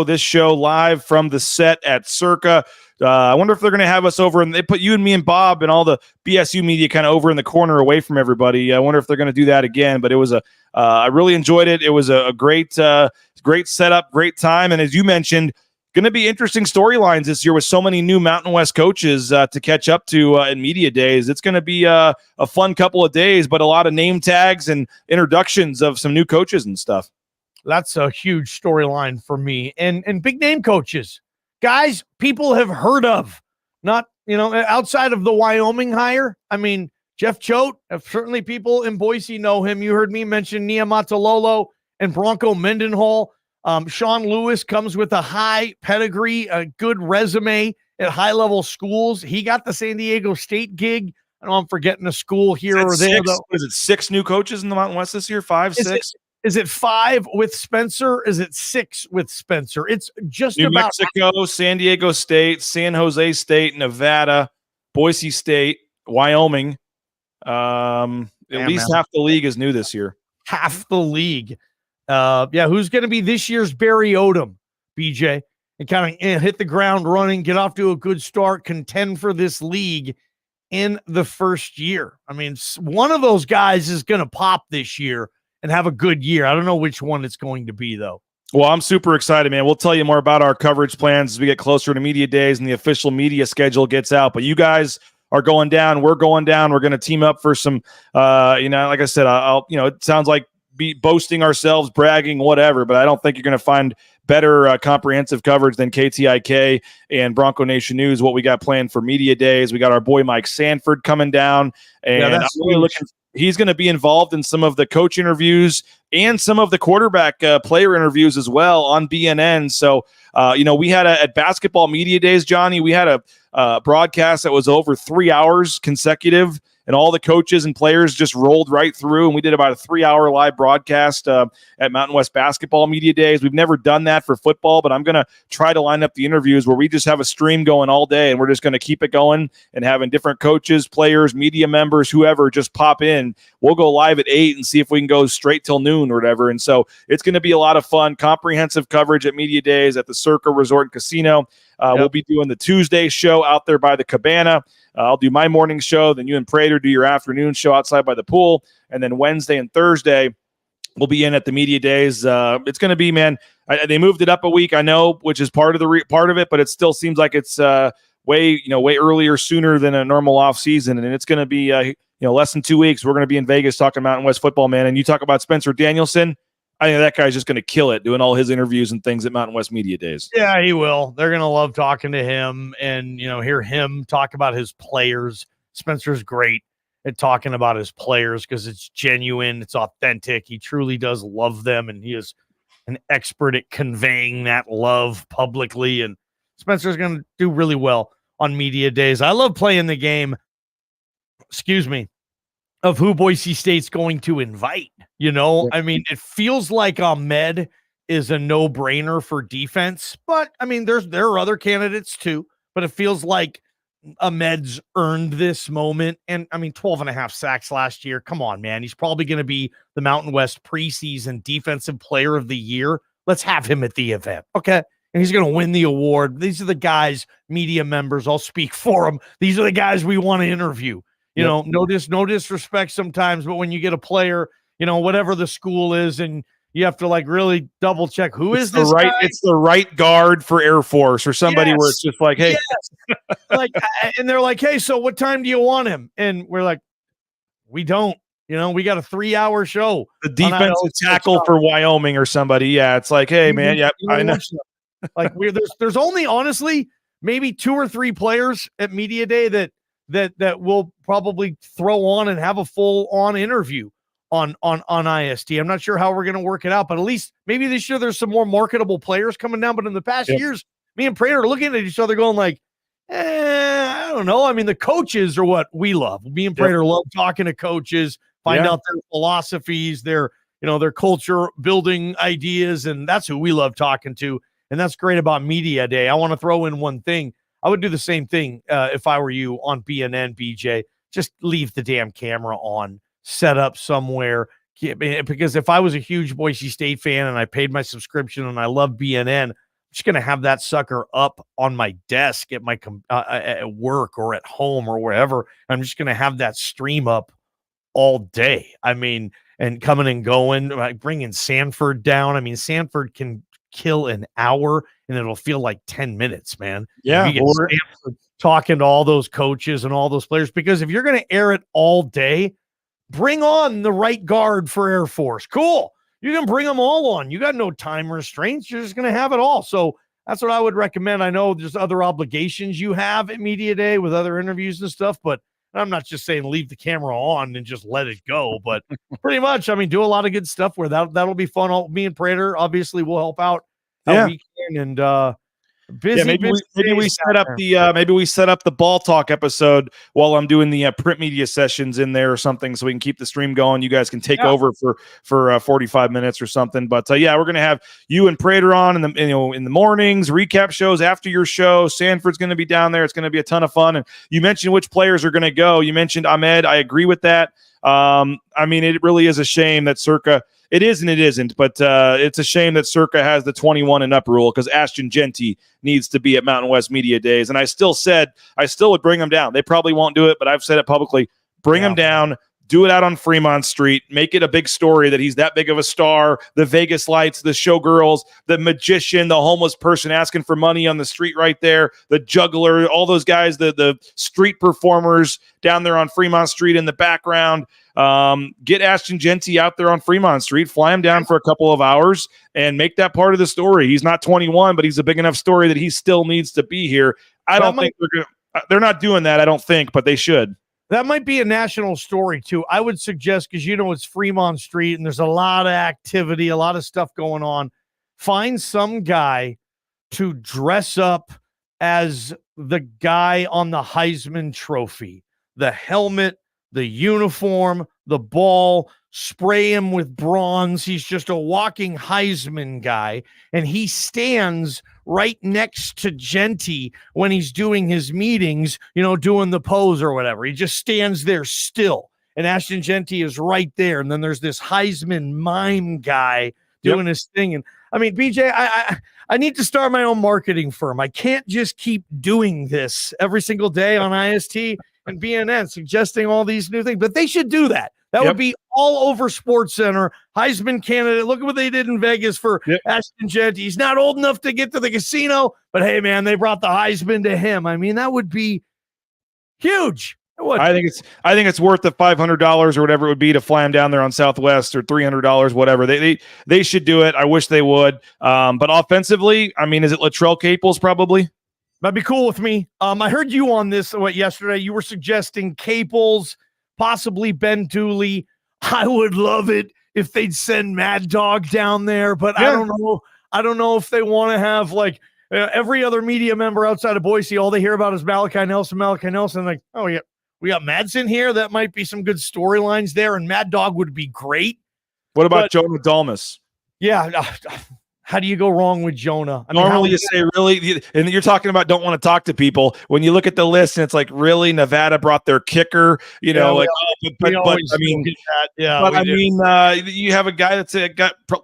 this show live from the set at Circa. I wonder if they're going to have us over, and they put you and me and Bob and all the BSU media kind of over in the corner away from everybody. I wonder if they're going to do that again, but it was I really enjoyed it. It was a great setup, great time. And as you mentioned, going to be interesting storylines this year with so many new Mountain West coaches to catch up to in media days. It's going to be a fun couple of days, but a lot of name tags and introductions of some new coaches and stuff. That's a huge storyline for me. And big name coaches, guys, people have heard of, not, outside of the Wyoming hire. I mean, Jeff Choate, certainly people in Boise know him. You heard me mention Nia Matalolo and Bronco Mendenhall. Sean Lewis comes with a high pedigree, a good resume at high-level schools. He got the San Diego State gig. I know I'm forgetting a school here or there. Is it 6 new coaches in the Mountain West this year? 5, 6? Is it 5 with Spencer? Is it 6 with Spencer? It's just New about Mexico, San Diego State, San Jose State, Nevada, Boise State, Wyoming. At least half the league is new this year. Half the league. Who's going to be this year's Barry Odom, BJ, and kind of hit the ground running, get off to a good start, contend for this league in the first year? I mean, one of those guys is going to pop this year and have a good year. I don't know which one it's going to be, though. Well, I'm super excited, man. We'll tell you more about our coverage plans as we get closer to media days and the official media schedule gets out. But you guys are going down. We're going down. We're going to team up for some, like I said, it sounds like boasting ourselves, bragging, whatever, but I don't think you're going to find better comprehensive coverage than KTIK and Bronco Nation News. What we got planned for media days. We got our boy Mike Sanford coming down, and I'm really looking. He's going to be involved in some of the coach interviews and some of the quarterback player interviews as well on BNN. So, we had at basketball media days, Johnny, we had a broadcast that was over 3 hours consecutive, and all the coaches and players just rolled right through. And we did about a 3-hour live broadcast at Mountain West basketball media days. We've never done that for football, but I'm going to try to line up the interviews where we just have a stream going all day, and we're just going to keep it going and having different coaches, players, media members, whoever just pop in. We'll go live at 8 and see if we can go straight till noon or whatever. And so it's going to be a lot of fun, comprehensive coverage at media days at the Circa Resort and Casino. We'll be doing the Tuesday show out there by the Cabana. I'll do my morning show. Then you and Prater do your afternoon show outside by the pool. And then Wednesday and Thursday, we'll be in at the media days. It's going to be, man, they moved it up a week, I know, which is part of it, but it still seems like it's way earlier, sooner than a normal off season. And it's going to be, less than 2 weeks. We're going to be in Vegas talking Mountain West football, man. And you talk about Spencer Danielson. I think that guy's just going to kill it doing all his interviews and things at Mountain West Media Days. Yeah, he will. They're going to love talking to him and, hear him talk about his players. Spencer's great at talking about his players because it's genuine. It's authentic. He truly does love them, and he is an expert at conveying that love publicly. And Spencer's going to do really well on media days. I love playing the game, of who Boise State's going to invite. I mean, it feels like Ahmed is a no-brainer for defense, but I mean, there are other candidates too, but it feels like Ahmed's earned this moment. And I mean, 12.5 sacks last year. Come on, man. He's probably going to be the Mountain West preseason defensive player of the year. Let's have him at the event. Okay. And he's going to win the award. These are the guys, media members, I'll speak for them. These are the guys we want to interview. No disrespect sometimes, but when you get a player, whatever the school is, and you have to really double check who is this guy? It's the right guard for Air Force or somebody where it's just like, hey, and they're like, hey, so what time do you want him? And we're like, we don't. We got a 3-hour show. The defensive tackle for Wyoming or somebody. Yeah, it's like, hey, man, yeah, I know. There's only honestly maybe 2 or 3 players at media day that will probably throw on and have a full-on interview on IST. I'm not sure how we're going to work it out, but at least maybe this year there's some more marketable players coming down. But in the past years, me and Prater are looking at each other going like, I don't know. I mean, the coaches are what we love. Me and Prater love talking to coaches, find out their philosophies, their culture building ideas, and that's who we love talking to. And that's great about media day. I want to throw in one thing. I would do the same thing if I were you on BNN, BJ. Just leave the damn camera on, set up somewhere. Because if I was a huge Boise State fan and I paid my subscription and I love BNN, I'm just going to have that sucker up on my desk at my at work or at home or wherever. I'm just going to have that stream up all day. I mean, and coming and going, like bringing Sanford down. I mean, Sanford can kill an hour and it'll feel like 10 minutes, man. Yeah. You get Sanford talking to all those coaches and all those players, because if you're going to air it all day, bring on the right guard for Air Force. Cool. You can bring them all on. You got no time restraints. You're just going to have it all. So that's what I would recommend. I know there's other obligations you have at Media Day with other interviews and stuff, but I'm not just saying leave the camera on and just let it go, but pretty much, I mean, do a lot of good stuff where that'll be fun. Me and Prater obviously will help out that weekend, and busy. Maybe we set up the ball talk episode while I'm doing the print media sessions in there or something, so we can keep the stream going. You guys can take over for 45 minutes or something. But we're gonna have you and Prater on in the mornings, recap shows after your show. Sanford's gonna be down there. It's gonna be a ton of fun. And you mentioned which players are gonna go. You mentioned Ahmed. I agree with that. I mean, it really is a shame that Circa. It is and it isn't, but it's a shame that Circa has the 21 and up rule, because Ashton Genty needs to be at Mountain West Media Days. And I still would bring him down. They probably won't do it, but I've said it publicly. Bring him down. Do it out on Fremont Street. Make it a big story that he's that big of a star. The Vegas lights, the showgirls, the magician, the homeless person asking for money on the street right there, the juggler, all those guys, the street performers down there on Fremont Street in the background. Get Ashton Genty out there on Fremont Street, fly him down for a couple of hours, and make that part of the story. He's not 21, but he's a big enough story that he still needs to be here. I don't think they're not doing that, I don't think, but they should. That might be a national story, too. I would suggest, because it's Fremont Street and there's a lot of activity, a lot of stuff going on. Find some guy to dress up as the guy on the Heisman Trophy, the helmet, the uniform, the ball, spray him with bronze. He's just a walking Heisman guy, and he stands right next to Genty when he's doing his meetings, doing the pose or whatever. He just stands there still, and Ashton Genty is right there. And then there's this Heisman mime guy doing his thing. And I mean, BJ, I need to start my own marketing firm. I can't just keep doing this every single day on IST and BNN, suggesting all these new things, but they should do that. That would be all over SportsCenter. Heisman candidate. Look at what they did in Vegas for Ashton Genty. He's not old enough to get to the casino, but hey, man, they brought the Heisman to him. I mean, that would be huge. I think it's worth the $500 or whatever it would be to fly him down there on Southwest, or $300, whatever. They should do it. I wish they would. But offensively, I mean, is it Latrell Caples probably? That'd be cool with me. I heard you on this yesterday. You were suggesting Caples, possibly Ben Dooley. I would love it if they'd send Mad Dog down there, but I don't know. I don't know if they want to have every other media member outside of Boise. All they hear about is Malachi Nelson. Like, oh yeah, we got Madsen here. That might be some good storylines there, and Mad Dog would be great. What about Jonah Dalmas? Yeah. How do you go wrong with Jonah? Normally you say really, and you're talking about don't want to talk to people. When you look at the list and it's like, really, Nevada brought their kicker, you have a guy that's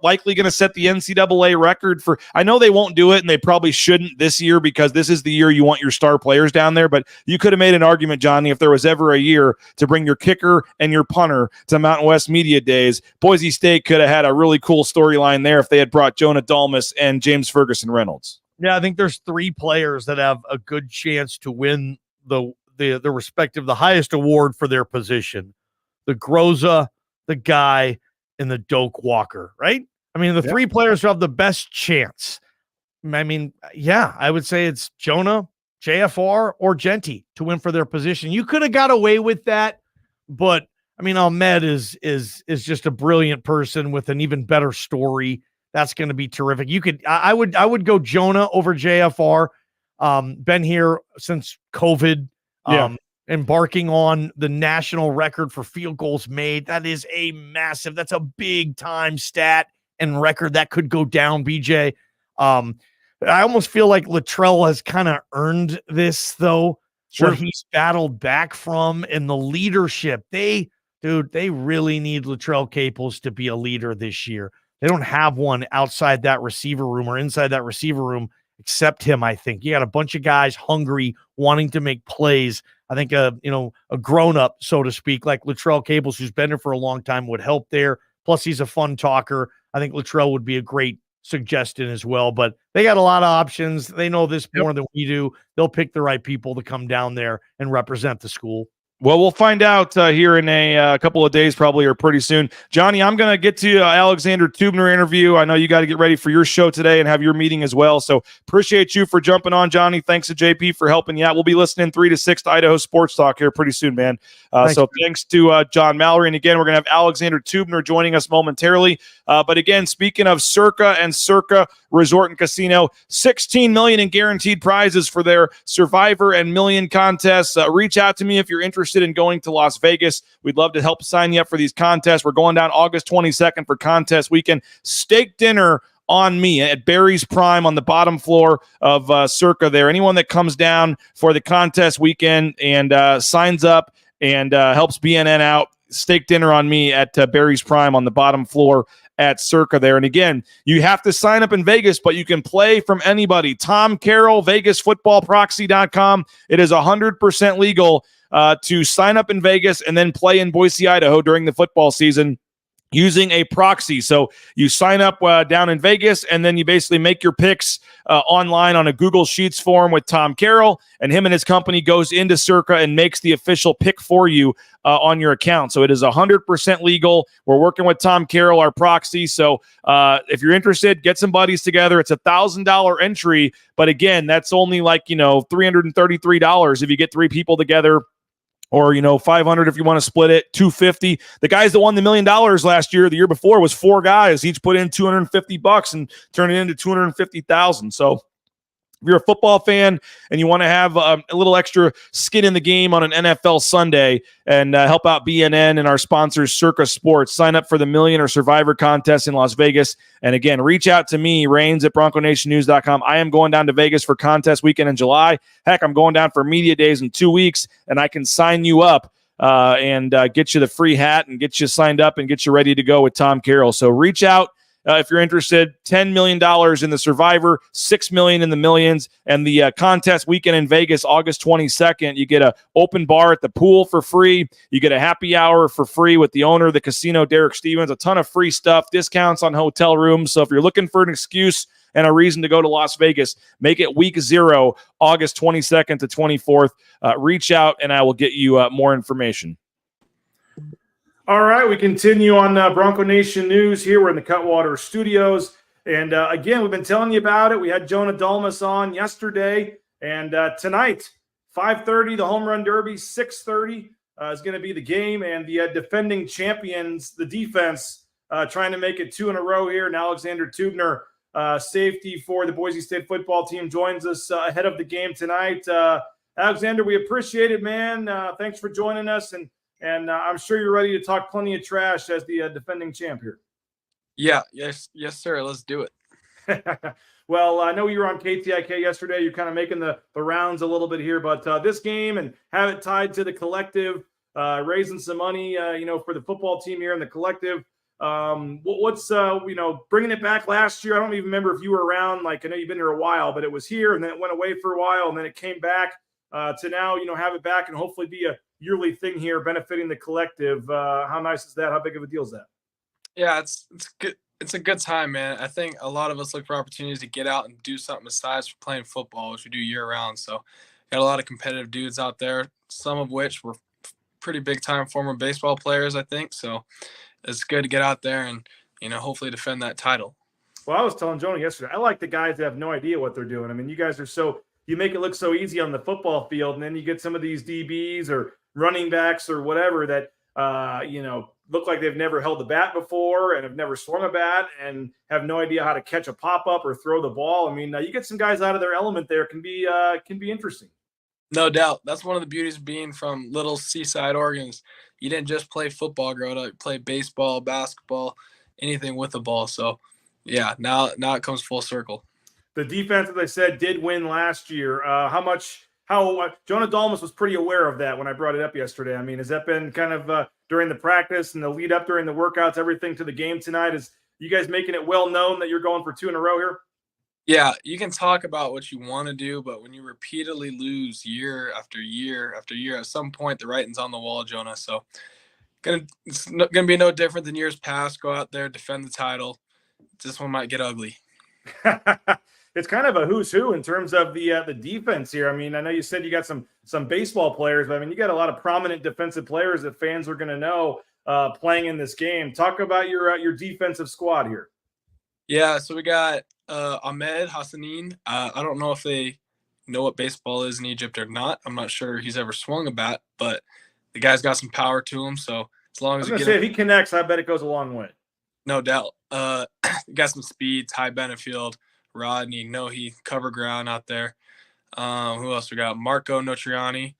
likely going to set the NCAA record for, I know they won't do it and they probably shouldn't this year, because this is the year you want your star players down there. But you could have made an argument, Johnny, if there was ever a year to bring your kicker and your punter to Mountain West Media Days, Boise State could have had a really cool storyline there if they had brought Jonah Dalmas and James Ferguson Reynolds. Yeah, I think there's three players that have a good chance to win the respective, the highest award for their position: the Groza, the Guy, and the Doak Walker. Right? I mean, the three players who have the best chance. I mean, I would say it's Jonah, JFR, or Genty to win for their position. You could have got away with that, but I mean, Ahmed is just a brilliant person with an even better story. That's going to be terrific. I would go Jonah over JFR. Been here since COVID. Embarking on the national record for field goals made. That's a big time stat and record that could go down, BJ. I almost feel like Luttrell has kind of earned this, though. Sure. What he's battled back from and the leadership. They really need Luttrell Caples to be a leader this year. They don't have one outside that receiver room or inside that receiver room except him, I think. You got a bunch of guys hungry, wanting to make plays. I think a grown-up, so to speak, like Luttrell Caples, who's been there for a long time, would help there. Plus, he's a fun talker. I think Luttrell would be a great suggestion as well. But they got a lot of options. They know this more than we do. They'll pick the right people to come down there and represent the school. Well, we'll find out here in a couple of days, probably, or pretty soon. Johnny, I'm going to get to Alexander Tubner interview. I know you got to get ready for your show today and have your meeting as well. So appreciate you for jumping on, Johnny. Thanks to JP for helping you out. We'll be listening 3 to 6 to Idaho Sports Talk here pretty soon, man. Thanks to John Mallory. And again, we're going to have Alexander Tubner joining us momentarily. But again, speaking of Circa and Circa Resort and Casino, $16 million in guaranteed prizes for their Survivor and Million contests. Reach out to me if you're interested in going to Las Vegas. We'd love to help sign you up for these contests. We're going down August 22nd for contest weekend. Steak dinner on me at Barry's Prime on the bottom floor of Circa there. Anyone that comes down for the contest weekend and signs up and helps BNN out, steak dinner on me at Barry's Prime on the bottom floor at Circa there. And again, you have to sign up in Vegas, but you can play from anybody. Tom Carroll, VegasFootballProxy.com. It is 100% legal to sign up in Vegas and then play in Boise, Idaho during the football season using a proxy. So you sign up down in Vegas, and then you basically make your picks online on a Google Sheets form with Tom Carroll, and him and his company goes into Circa and makes the official pick for you on your account. So it is 100% legal. We're working with Tom Carroll, our proxy. So if you're interested, get some buddies together. It's $1,000 entry, but again, that's only like, $333 if you get 3 people together. Or, $500 if you want to split it, $250. The guys that won the $1 million last year, the year before, was 4 guys. Each put in $250 and turned it into $250,000. So if you're a football fan and you want to have a little extra skin in the game on an NFL Sunday and help out BNN and our sponsors, Circa Sports, sign up for the Million or Survivor contest in Las Vegas. And again, reach out to me, Rains at BroncoNationNews.com. I am going down to Vegas for contest weekend in July. Heck, I'm going down for media days in 2 weeks, and I can sign you up and get you the free hat and get you signed up and get you ready to go with Tom Carroll. So reach out. If you're interested, $10 million in the Survivor, $6 million in the Millions, and the contest weekend in Vegas, August 22nd. You get an open bar at the pool for free. You get a happy hour for free with the owner of the casino, Derek Stevens. A ton of free stuff, discounts on hotel rooms. So if you're looking for an excuse and a reason to go to Las Vegas, make it week 0, August 22nd to 24th. Reach out, and I will get you more information. All right, we continue on Bronco Nation News here. We're in the Cutwater Studios. And again, we've been telling you about it. We had Jonah Dalmas on yesterday. And tonight, 5:30, the Home Run Derby, 6:30 is going to be the game. And the defending champions, the defense, trying to make it 2 in a row here. And Alexander Tubner, safety for the Boise State football team, joins us ahead of the game tonight. Alexander, we appreciate it, man. Thanks for joining us. And I'm sure you're ready to talk plenty of trash as the defending champ here. Yes, sir. Let's do it. Well, I know you were on KTIK yesterday. You're kind of making the rounds a little bit here, but this game and have it tied to the collective, raising some money, for the football team here in the collective. What's bringing it back last year? I don't even remember if you were around. Like, I know you've been here a while, but it was here and then it went away for a while and then it came back to now, have it back and hopefully be a yearly thing here benefiting the collective. How nice is that? How big of a deal is that? Yeah, it's good. It's a good time, man. I think a lot of us look for opportunities to get out and do something besides playing football, which we do year round. So got a lot of competitive dudes out there, some of which were pretty big time former baseball players, I think. So it's good to get out there and, hopefully defend that title. Well, I was telling Jonah yesterday, I like the guys that have no idea what they're doing. I mean, you guys are you make it look so easy on the football field, and then you get some of these DBs or running backs or whatever that, look like they've never held the bat before and have never swung a bat and have no idea how to catch a pop-up or throw the ball. I mean, you get some guys out of their element there, can be interesting. No doubt. That's one of the beauties of being from little seaside Oregon. You didn't just play football growing up. You played baseball, basketball, anything with the ball. So, yeah, now it comes full circle. The defense, as I said, did win last year. Jonah Dalmas was pretty aware of that when I brought it up yesterday. I mean, has that been kind of during the practice and the lead up during the workouts, everything to the game tonight? Is you guys making it well known that you're going for 2 in a row here? Yeah, you can talk about what you want to do, but when you repeatedly lose year after year after year, at some point the writing's on the wall, Jonah. So it's gonna be no different than years past. Go out there, defend the title. This one might get ugly. It's kind of a who's who in terms of the defense here. I mean, I know you said you got some baseball players, but I mean, you got a lot of prominent defensive players that fans are going to know playing in this game. Talk about your defensive squad here. Yeah, so we got Ahmed Hassanin. I don't know if they know what baseball is in Egypt or not. I'm not sure he's ever swung a bat, but the guy's got some power to him. So as long as if he connects, I bet it goes a long way. No doubt. Got some speed. Ty Benefield, Rodney, Nohe, cover ground out there. Who else we got? Marco Notriani.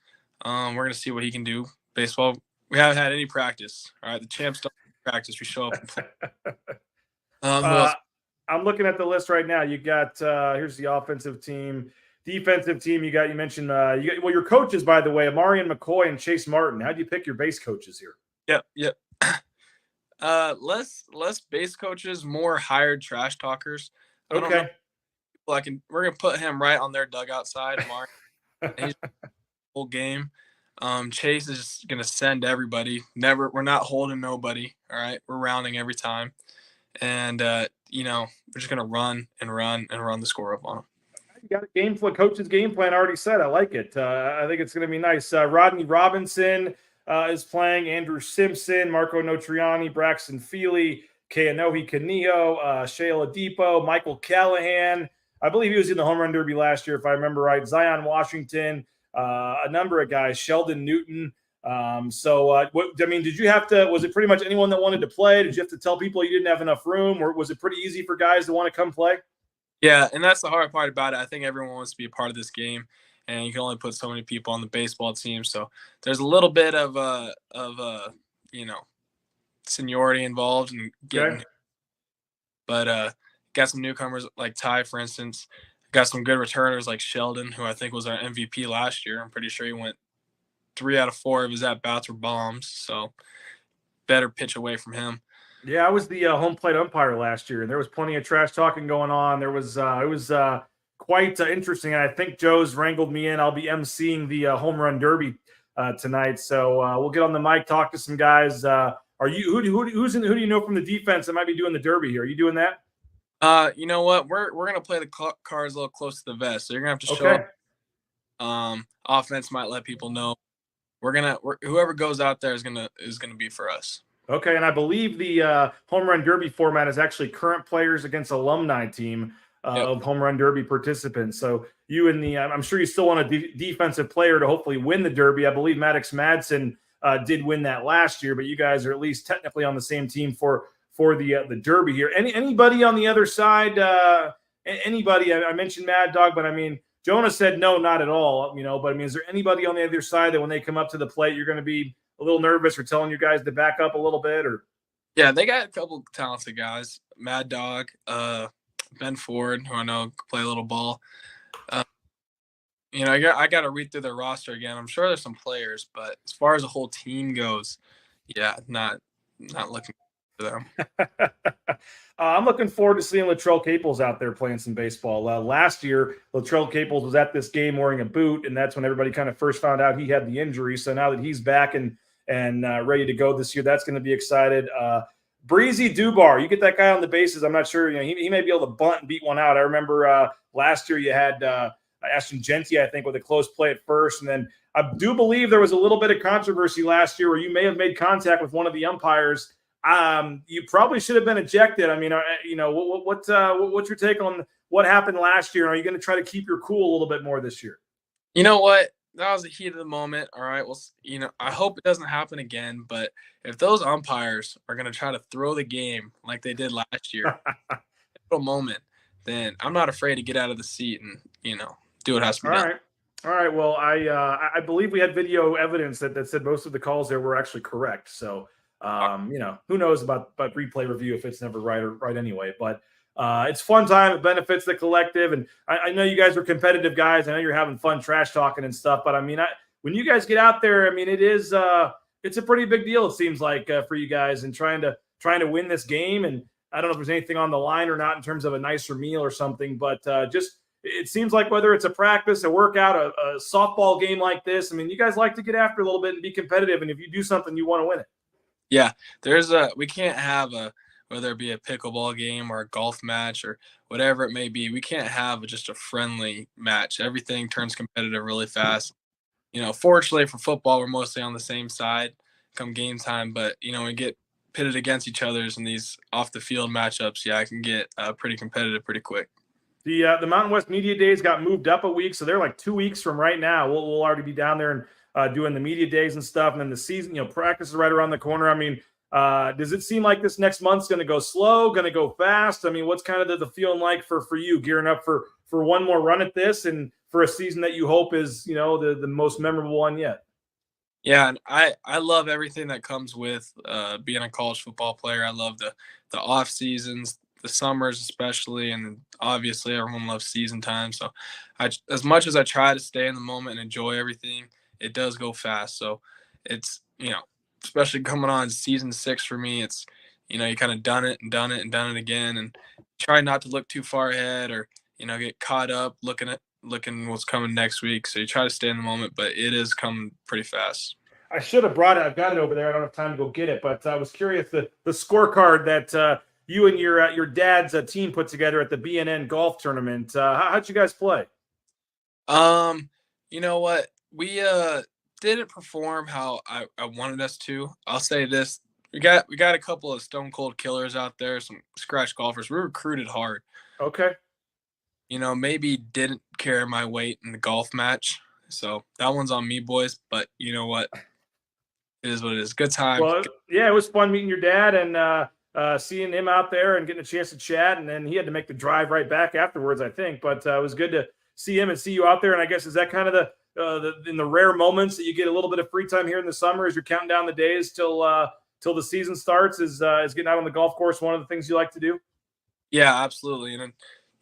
We're gonna see what he can do. Baseball. We haven't had any practice. All right, the champs don't practice. We show up and play. I'm looking at the list right now. You got here's the offensive team, defensive team. You mentioned your coaches, by the way, Amarian McCoy and Chase Martin. How do you pick your base coaches here? Yep. Less base coaches, more hired trash talkers. Okay. We're gonna put him right on their dugout side. Mark, he's whole game. Chase is gonna send everybody. We're not holding nobody. All right, we're rounding every time, and we're just gonna run the score up on them. You got a coach's game plan already set. I like it. I think it's gonna be nice. Rodney Robinson is playing. Andrew Simpson, Marco Notriani, Braxton Feely, Keanohi Canio, Shayla Depot, Michael Callahan. I believe he was in the home run derby last year, if I remember right. Zion Washington, a number of guys, Sheldon Newton. Did you have to, was it pretty much anyone that wanted to play? Did you have to tell people you didn't have enough room, or was it pretty easy for guys to want to come play? Yeah, and that's the hard part about it. I think everyone wants to be a part of this game, and you can only put so many people on the baseball team. So there's a little bit of seniority involved and getting, but got some newcomers like Ty, for instance. Got some good returners like Sheldon, who I think was our MVP last year. I'm pretty sure he went 3 out of 4 of his at-bats were bombs, so better pitch away from him. Yeah, I was the home plate umpire last year, and there was plenty of trash talking going on. There was it was quite interesting, and I think Joe's wrangled me in. I'll be emceeing the home run derby tonight, so we'll get on the mic, talk to some guys. Who do you know from the defense that might be doing the derby here? Are you doing that? You know what? We're gonna play the cards a little close to the vest, so you're gonna have to show up. Offense might let people know. Whoever goes out there is gonna be for us. Okay, and I believe the home run derby format is actually current players against alumni team of home run derby participants. So you and I'm sure you still want a defensive player to hopefully win the derby. I believe Maddox Madsen did win that last year, but you guys are at least technically on the same team for the derby here. Anybody on the other side? Anybody? I mentioned Mad Dog, but I mean, Jonah said no, not at all. But I mean, is there anybody on the other side that when they come up to the plate, you're going to be a little nervous or telling you guys to back up a little bit? Or yeah, they got a couple talented guys. Mad Dog, Ben Ford, who I know can play a little ball. I got to read through their roster again. I'm sure there's some players, but as far as the whole team goes, yeah, not looking for them. I'm looking forward to seeing Latrell Caples out there playing some baseball. Last year, Latrell Caples was at this game wearing a boot, and that's when everybody kind of first found out he had the injury. So now that he's back and ready to go this year, that's going to be excited. Breezy Dubar, you get that guy on the bases. I'm not sure. He may be able to bunt and beat one out. I remember last year you had Ashton Genty, I think, with a close play at first. And then I do believe there was a little bit of controversy last year where you may have made contact with one of the umpires. You probably should have been ejected. I mean, what's your take on what happened last year? Are you going to try to keep your cool a little bit more this year? You know what? That was the heat of the moment. All right. Well, I hope it doesn't happen again. But if those umpires are going to try to throw the game like they did last year, a moment, then I'm not afraid to get out of the seat and do what has to be done. All right. Well, I believe we had video evidence that said most of the calls there were actually correct. So. Who knows about replay review if it's never right anyway. But it's fun time. It benefits the collective. And I know you guys are competitive guys. I know you're having fun trash talking and stuff. But, I mean, when you guys get out there, I mean, it's a pretty big deal, it seems like, for you guys and trying to win this game. And I don't know if there's anything on the line or not in terms of a nicer meal or something. But just it seems like whether it's a practice, a workout, a softball game like this, I mean, you guys like to get after a little bit and be competitive. And if you do something, you want to win it. Yeah, we can't have whether it be a pickleball game or a golf match or whatever it may be, we can't have just a friendly match. Everything turns competitive really fast. Fortunately for football, we're mostly on the same side come game time, but we get pitted against each other in these off the field matchups. Yeah, I can get pretty competitive pretty quick. The Mountain West Media Days got moved up a week, so they're like 2 weeks from right now. We'll already be down there and doing the media days and stuff, and then the season, practice is right around the corner. I mean, does it seem like this next month's going to go slow, going to go fast? I mean, what's kind of the feeling like for you gearing up for one more run at this and for a season that you hope is, the most memorable one yet? Yeah, and I love everything that comes with being a college football player. I love the off seasons, the summers especially, and obviously everyone loves season time. So as much as I try to stay in the moment and enjoy everything, it does go fast. So it's, especially coming on season 6 for me, it's, you kind of done it again, and try not to look too far ahead or, get caught up looking what's coming next week. So you try to stay in the moment, but it is coming pretty fast. I should have brought it. I've got it over there. I don't have time to go get it, but I was curious the scorecard that you and your dad's team put together at the BNN golf tournament. How'd you guys play? You know what? We didn't perform how I wanted us to. I'll say this: we got a couple of stone cold killers out there, some scratch golfers. We recruited hard. Okay. Maybe didn't carry my weight in the golf match, so that one's on me, boys. But you know what? It is what it is. Good time. Well, yeah, it was fun meeting your dad and seeing him out there and getting a chance to chat. And then he had to make the drive right back afterwards, I think. But it was good to see him and see you out there. And I guess is that kind of in the rare moments that you get a little bit of free time here in the summer as you're counting down the days till the season starts? Is getting out on the golf course one of the things you like to do? Yeah, absolutely. And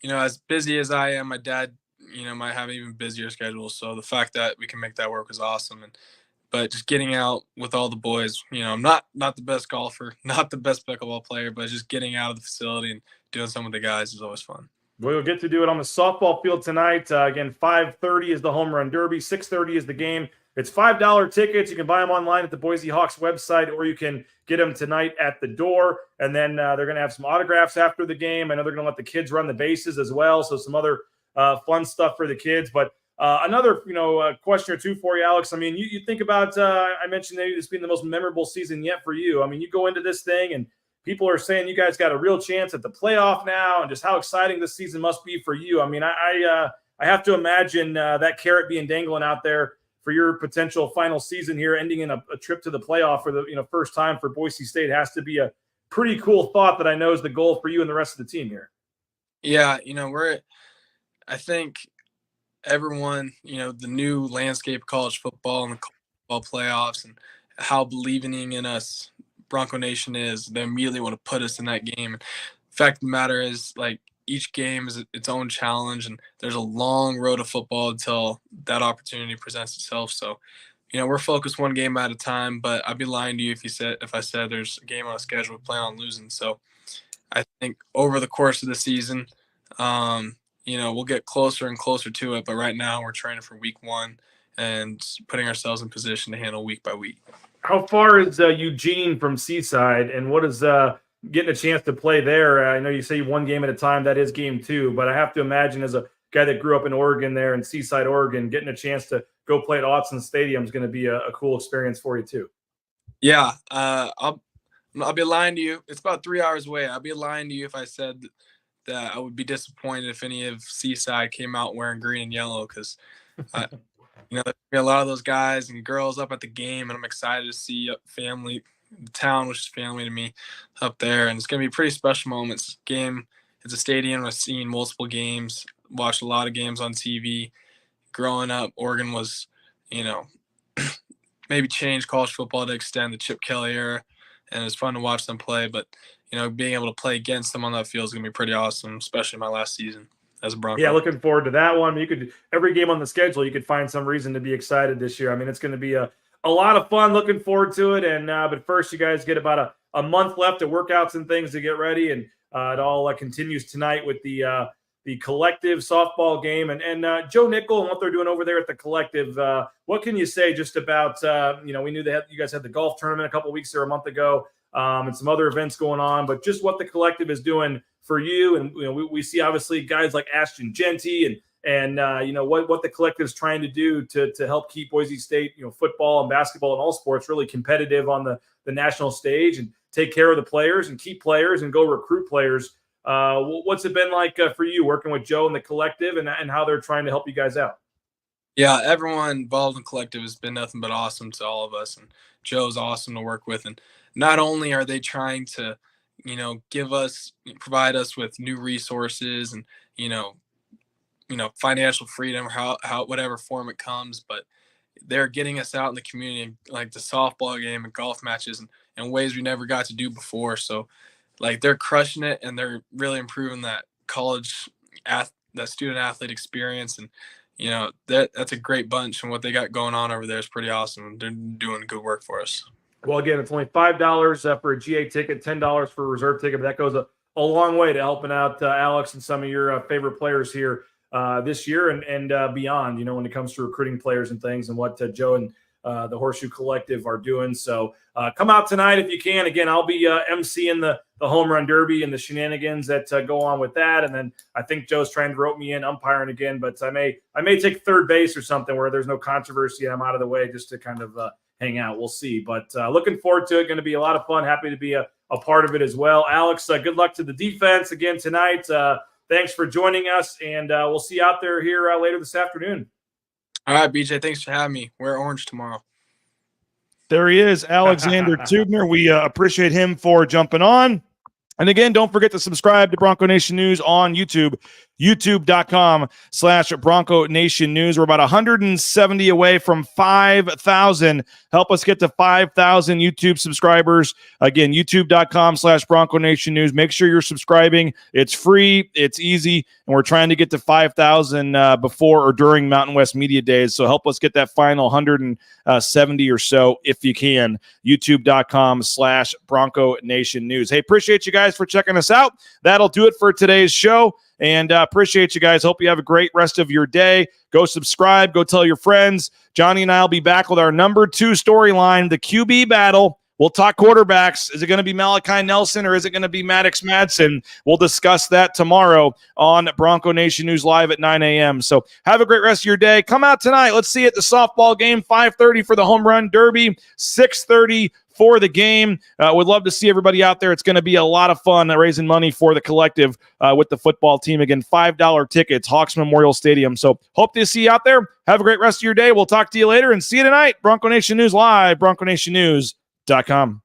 as busy as I am, my dad, might have an even busier schedule. So the fact that we can make that work is awesome. But just getting out with all the boys, I'm not the best golfer, not the best pickleball player, but just getting out of the facility and doing some with the guys is always fun. We'll get to do it on the softball field tonight. Again, 5:30 is the home run derby. 6:30 is the game. It's $5 tickets. You can buy them online at the Boise Hawks website, or you can get them tonight at the door. And then they're going to have some autographs after the game. I know they're going to let the kids run the bases as well, so some other fun stuff for the kids. But another, question or two for you, Alex. I mean, you think about, I mentioned maybe this being the most memorable season yet for you. I mean, you go into this thing and people are saying you guys got a real chance at the playoff now, and just how exciting this season must be for you. I mean, I have to imagine that carrot being dangling out there for your potential final season here, ending in a trip to the playoff for the first time for Boise State has to be a pretty cool thought that I know is the goal for you and the rest of the team here. Yeah, I think everyone, the new landscape of college football and the college football playoffs and how believing in us Bronco Nation is, they immediately want to put us in that game. And the fact of the matter is, like, each game is its own challenge, and there's a long road of football until that opportunity presents itself. So, we're focused one game at a time, but I'd be lying to you if I said there's a game on a schedule we plan on losing. So I think over the course of the season, we'll get closer and closer to it. But right now we're training for week 1 and putting ourselves in position to handle week by week. How far is Eugene from Seaside, and what is getting a chance to play there? I know you say one game at a time. That is game 2, but I have to imagine as a guy that grew up in Oregon there in Seaside, Oregon, getting a chance to go play at Autzen Stadium is going to be a cool experience for you too. Yeah, I'll be lying to you. It's about 3 hours away. I'll be lying to you if I said that I would be disappointed if any of Seaside came out wearing green and yellow, because there'll be a lot of those guys and girls up at the game, and I'm excited to see family, the town, which is family to me, up there, and it's going to be pretty special moments. It's a stadium I've seen multiple games, watched a lot of games on TV. Growing up, Oregon was, maybe changed college football to extend the Chip Kelly era, and it was fun to watch them play. But, being able to play against them on that field is going to be pretty awesome, especially my last season as a Bronco. Yeah, looking forward to that one. Every game on the schedule, you could find some reason to be excited this year. I mean, it's going to be a lot of fun. Looking forward to it. And but first, you guys get about a month left of workouts and things to get ready, and it all continues tonight with the collective softball game and Joe Nickel and what they're doing over there at the collective. What can you say just about we knew you guys had the golf tournament a couple weeks or a month ago, and some other events going on, but just what the collective is doing for you. And we see obviously guys like Ashton Genty and what the collective is trying to do to help keep Boise State football and basketball and all sports really competitive on the national stage and take care of the players and keep players and go recruit players. What's it been like for you working with Joe and the collective and how they're trying to help you guys out? Yeah, everyone involved in the collective has been nothing but awesome to all of us, and Joe's awesome to work with. And not only are they trying to provide us with new resources and financial freedom, or how whatever form it comes, but they're getting us out in the community, like the softball game and golf matches in ways we never got to do before. So like they're crushing it, and they're really improving that that student athlete experience. And that's a great bunch, and what they got going on over there is pretty awesome. They're doing good work for us. Well, again, it's only $5 for a GA ticket, $10 for a reserve ticket, but that goes a long way to helping out Alex and some of your favorite players here this year and beyond, when it comes to recruiting players and things, and what Joe and the Horseshoe Collective are doing. So come out tonight if you can. Again, I'll be emceeing the home run derby and the shenanigans that go on with that. And then I think Joe's trying to rope me in umpiring again, but I may take third base or something where there's no controversy. I'm out of the way just to kind of hang out. We'll see. But looking forward to it. Going to be a lot of fun. Happy to be a part of it as well. Alex, good luck to the defense again tonight. Thanks for joining us, and we'll see you out there here later this afternoon. All right, BJ, thanks for having me. Wear orange tomorrow. There he is, Alexander Tubner. We appreciate him for jumping on. And again, don't forget to subscribe to Bronco Nation News on YouTube, youtube.com/Bronco Nation News. We're about 170 away from 5,000. Help us get to 5,000 YouTube subscribers. Again, youtube.com/Bronco Nation News. Make sure you're subscribing. It's free. It's easy. And we're trying to get to 5,000 before or during Mountain West Media Days. So help us get that final 170 or so if you can. youtube.com/Bronco Nation News. Hey, appreciate you guys for checking us out. That'll do it for today's show. And appreciate you guys. Hope you have a great rest of your day. Go subscribe. Go tell your friends. Johnny and I will be back with our number 2 storyline, the QB battle. We'll talk quarterbacks. Is it going to be Malachi Nelson or is it going to be Maddox Madsen? We'll discuss that tomorrow on Bronco Nation News Live at 9 a.m. So have a great rest of your day. Come out tonight. Let's see you at the softball game, 5:30 for the home run derby, 6:30 for the game. Would love to see everybody out there. It's going to be a lot of fun raising money for the collective with the football team. Again, $5 tickets, Hawks Memorial Stadium. So hope to see you out there. Have a great rest of your day. We'll talk to you later and see you tonight. Bronco Nation News Live, BroncoNationNews.com.